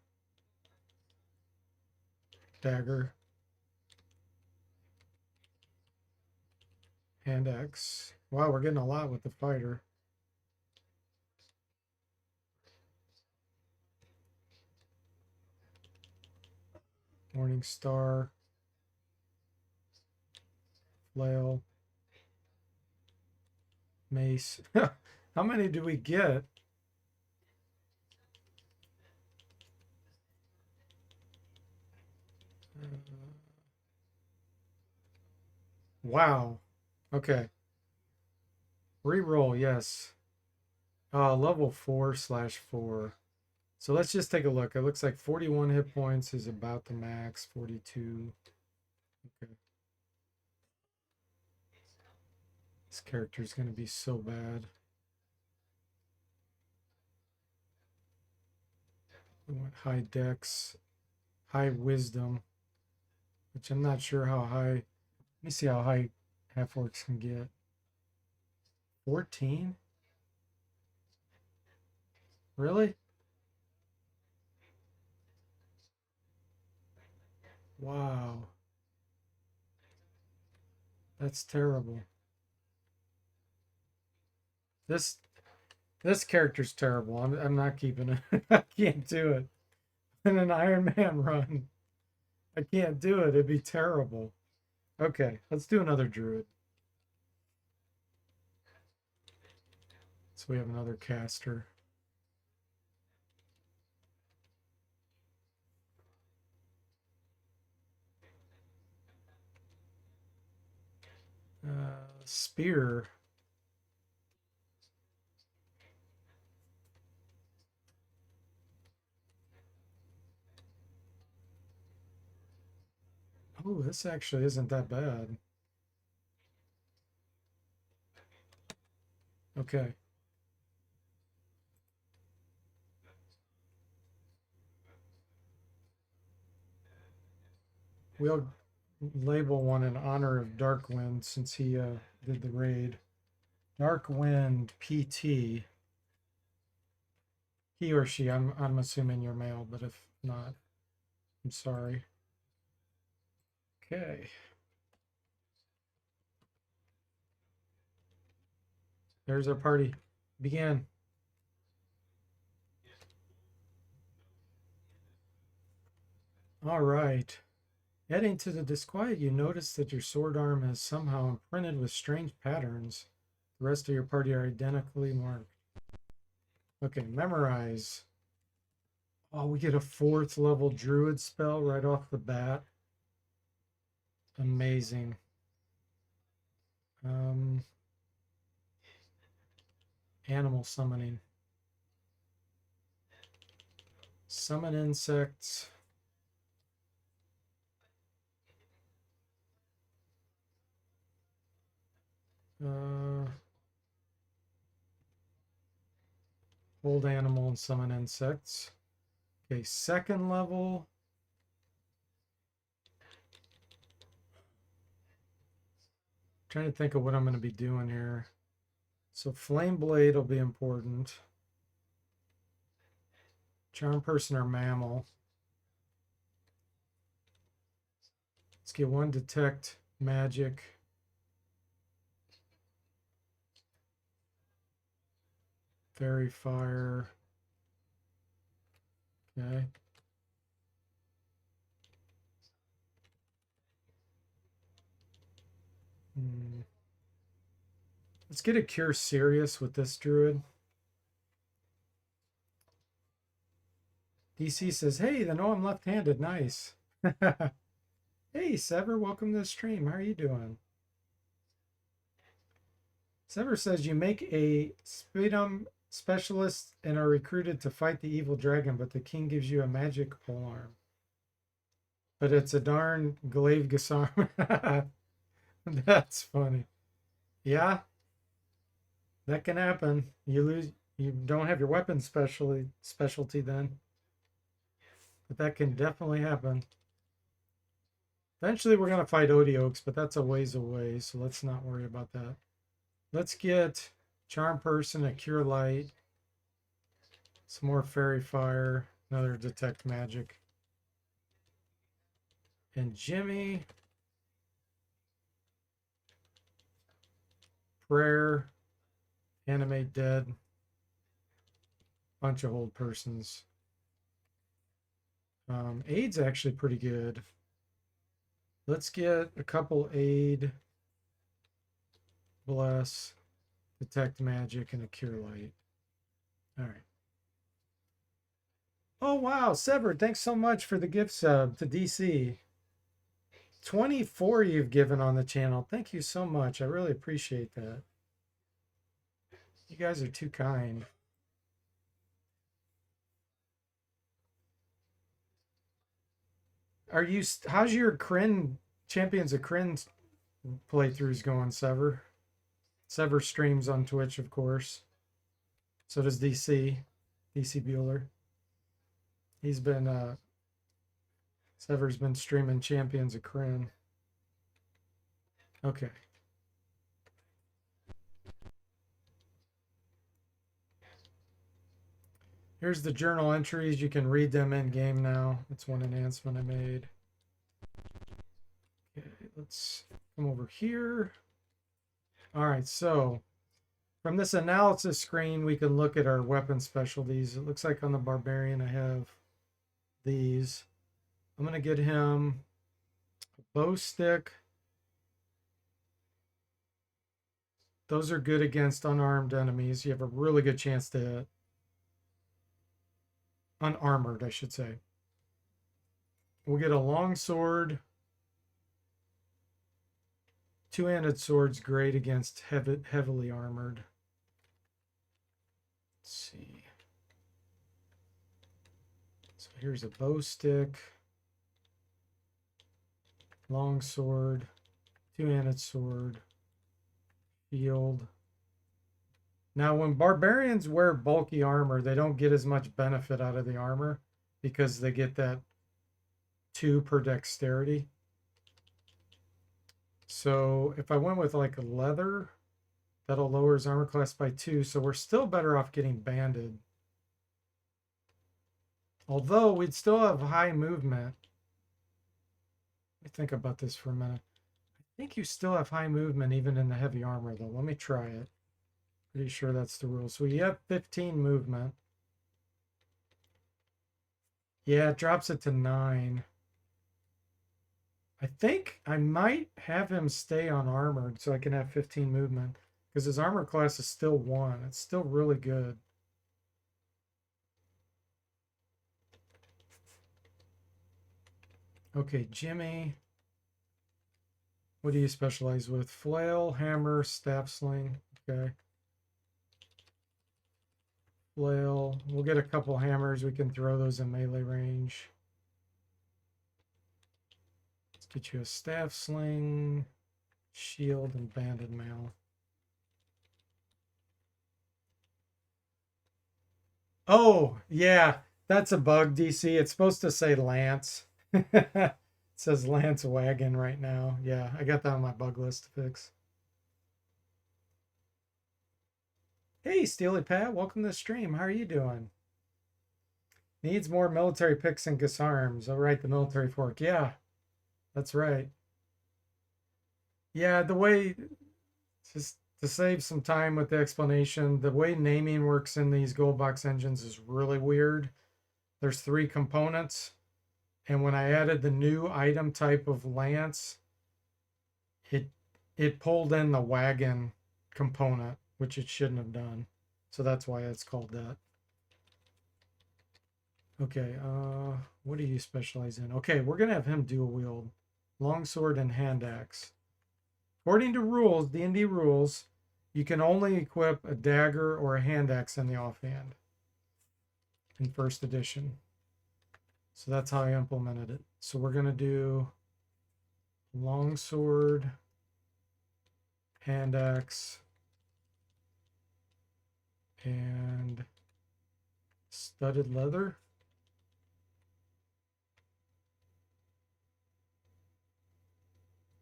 Dagger. Hand axe. Wow, we're getting a lot with the fighter. Morning Star. Flail. Mace. How many do we get? Wow. Okay. Reroll, yes. Level 4/4. So let's just take a look. It looks like 41 hit points is about the max. 42. Okay. This character is going to be so bad. We want high dex, high wisdom, which I'm not sure how high. Let me see how high half orcs can get. 14? Really? Wow. That's terrible. This character's terrible. I'm not keeping it. I can't do it. In an Iron Man run. I can't do it. It'd be terrible. Okay, let's do another druid. So we have another caster. Spear. Oh, this actually isn't that bad. Okay. We'll label one in honor of Darkwind since he did the raid. Darkwind PT. He or she, I'm assuming you're male, but if not, I'm sorry. Okay. There's our party. Begin. All right. Heading to the disquiet, you notice that your sword arm is somehow imprinted with strange patterns. The rest of your party are identically marked. Okay, memorize. Oh, we get a 4th level druid spell right off the bat. Amazing. Animal summoning. Summon insects. Hold animal and summon insects. Okay, 2nd level. Trying to think of what I'm going to be doing here. So flame blade will be important. Charm person or mammal. Let's get 1 detect magic. Fairy fire. Okay. Let's get a cure serious with this druid. DC says, hey, then I'm left-handed. Nice. Hey, Sever, welcome to the stream. How are you doing? Sever says you make a Speedum specialist and are recruited to fight the evil dragon, but the king gives you a magic polearm. But it's a darn glaive Gasarm. That's funny. Yeah, that can happen. You lose, you don't have your weapon specialty then. But that can definitely happen. Eventually we're going to fight Odioaks, but that's a ways away, so let's not worry about that. Let's get Charm Person, a Cure Light, some more Fairy Fire, another Detect Magic. And Jimmy, Prayer, Animate Dead, bunch of Hold Persons. Aid's actually pretty good. Let's get a couple Aid, Bless, Detect Magic, and a Cure Light. All right. Oh, wow. Severed, thanks so much for the gift sub to DC. 24 you've given on the channel. Thank you so much. I really appreciate that. You guys are too kind. Are you, how's your Kryn, Champions of Kryn playthroughs going, Sever? Sever streams on Twitch, of course. So does DC Bueller. He's been, Sever's been streaming Champions of Kryn. Okay. Here's the journal entries. You can read them in game now. That's one enhancement I made. Okay, let's come over here. All right, so from this analysis screen, we can look at our weapon specialties. It looks like on the Barbarian, I have these. I'm going to get him a bow stick, Those are good against unarmed enemies. You have a really good chance to hit. Unarmored, I should say. We'll get a long sword. Two-handed sword's great against heavily armored. Let's see. So here's a bow stick. Long sword. Two-handed sword. Shield. Now, when barbarians wear bulky armor, they don't get as much benefit out of the armor because they get that 2 per dexterity. So if I went with like a leather, that'll lower his armor class by 2. So we're still better off getting banded. Although we'd still have high movement. Let me think about this for a minute. I think you still have high movement even in the heavy armor though. Let me try it. Pretty sure that's the rule. So you have 15 movement. Yeah, it drops it to 9. I think I might have him stay unarmored so I can have 15 movement because his armor class is still 1. It's still really good. Okay, Jimmy. What do you specialize with? Flail, hammer, staff sling. Okay. Flail. We'll get a couple hammers. We can throw those in melee range. Let's get you a staff sling, shield, and banded mail. Oh, yeah. That's a bug, DC. It's supposed to say Lance. It says Lance Wagon right now. Yeah, I got that on my bug list to fix. Hey, Steely Pat, welcome to the stream. How are you doing? Needs more military picks and Gasarms. All right, the military fork. Yeah, that's right. Yeah, the way, just to save some time with the explanation, the way naming works in these gold box engines is really weird. There's 3 components. And when I added the new item type of lance, it pulled in the wagon component, which it shouldn't have done. So that's why it's called that. Okay, what do you specialize in? Okay, we're gonna have him dual wield. Longsword and hand axe. According to rules, D&D rules, you can only equip a dagger or a hand axe in the offhand in 1st edition. So that's how I implemented it. So we're going to do longsword, hand axe, and studded leather.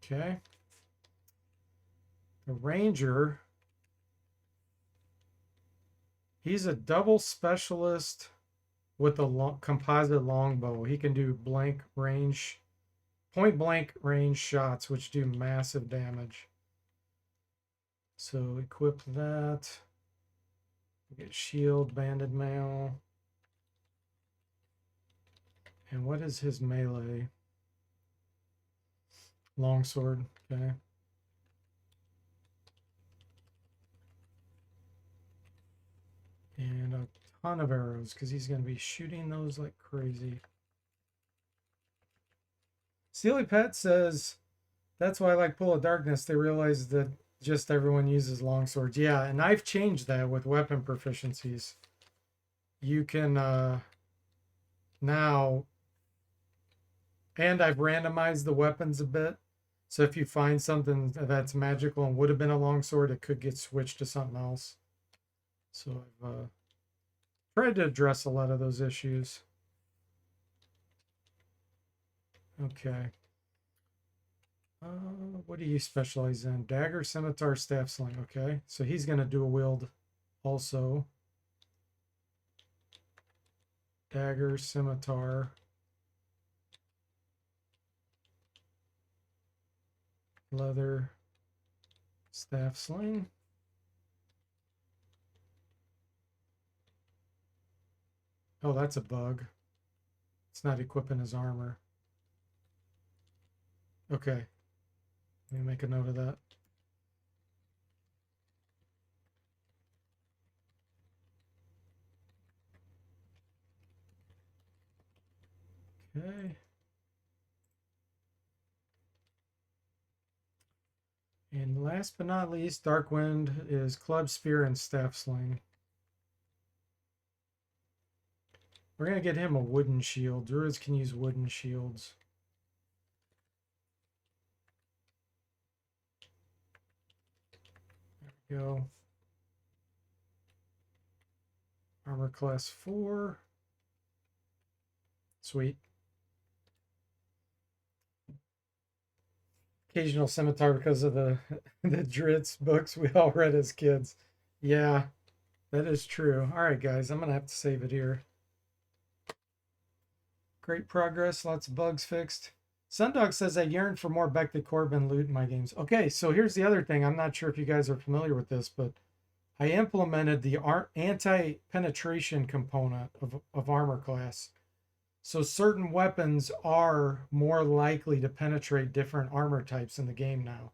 Okay. The ranger, he's a double specialist with a composite longbow. He can do blank range, point blank range shots, which do massive damage. So equip that. Get shield, banded mail. And what is his melee? Longsword, okay. And a ton of arrows because he's going to be shooting those like crazy. Steely Pet says, that's why I like Pool of Darkness. They realize that just everyone uses longswords. Yeah, and I've changed that with weapon proficiencies. You can now, and I've randomized the weapons a bit. So if you find something that's magical and would have been a longsword, it could get switched to something else. So I've tried to address a lot of those issues. Okay. What do you specialize in? Dagger, scimitar, staff sling. Okay, so he's going to dual wield also. Dagger, scimitar. Leather, staff sling. Oh, that's a bug. It's not equipping his armor. Okay. Let me make a note of that. Okay. And last but not least, Darkwind is Club Spear and Staff Sling. We're going to get him a wooden shield. Druids can use wooden shields. There we go. Armor class 4. Sweet. Occasional scimitar because of the the Dritz books we all read as kids. Yeah, that is true. All right, guys, I'm gonna have to save it here. Great progress, lots of bugs fixed. Sundog says, I yearn for more Becta Corbin loot in my games. Okay, so here's the other thing. I'm not sure if you guys are familiar with this, but I implemented the anti-penetration component of armor class. So certain weapons are more likely to penetrate different armor types in the game now.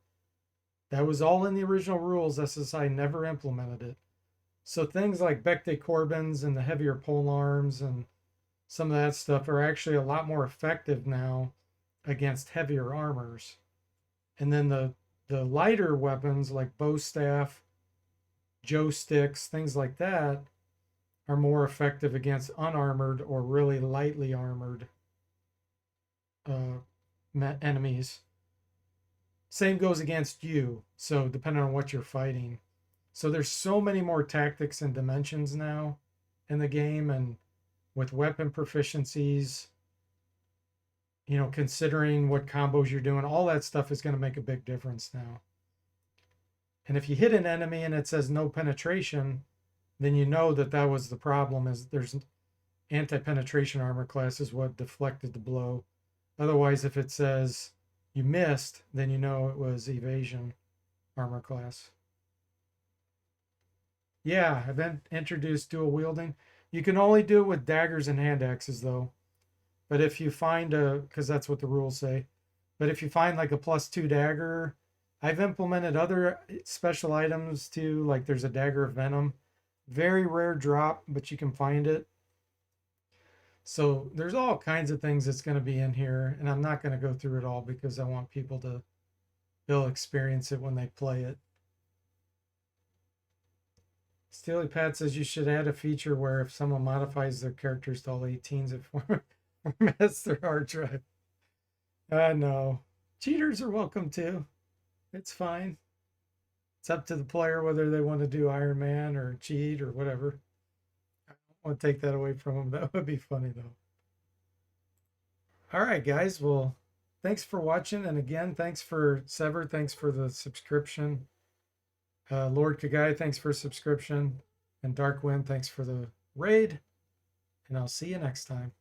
That was all in the original rules. SSI never implemented it. So things like Becta Corbins and the heavier pole arms and some of that stuff are actually a lot more effective now against heavier armors. And then the lighter weapons like bow staff, joe sticks, things like that are more effective against unarmored or really lightly armored enemies. Same goes against you. So depending on what you're fighting. So there's so many more tactics and dimensions now in the game, and with weapon proficiencies, you know, considering what combos you're doing, all that stuff is going to make a big difference now. And if you hit an enemy and it says no penetration, then you know that that was the problem, is there's anti-penetration armor class is what deflected the blow. Otherwise, if it says you missed, then you know it was evasion armor class. Yeah, I've been introduced dual wielding. You can only do it with daggers and hand axes though. But if you find because that's what the rules say. But if you find like a +2 dagger, I've implemented other special items too. Like there's a dagger of venom. Very rare drop, but you can find it. So there's all kinds of things that's going to be in here. And I'm not going to go through it all because I want people to they'll experience it when they play it. Steely Pat says you should add a feature where if someone modifies their characters to all 18s, it formats their hard drive. No. Cheaters are welcome too. It's fine. It's up to the player whether they want to do Iron Man or cheat or whatever. I don't want to take that away from them. That would be funny though. All right, guys. Well, thanks for watching. And again, thanks for Sever. Thanks for the subscription. Lord Kagai, thanks for subscription. And Darkwind, thanks for the raid. And I'll see you next time.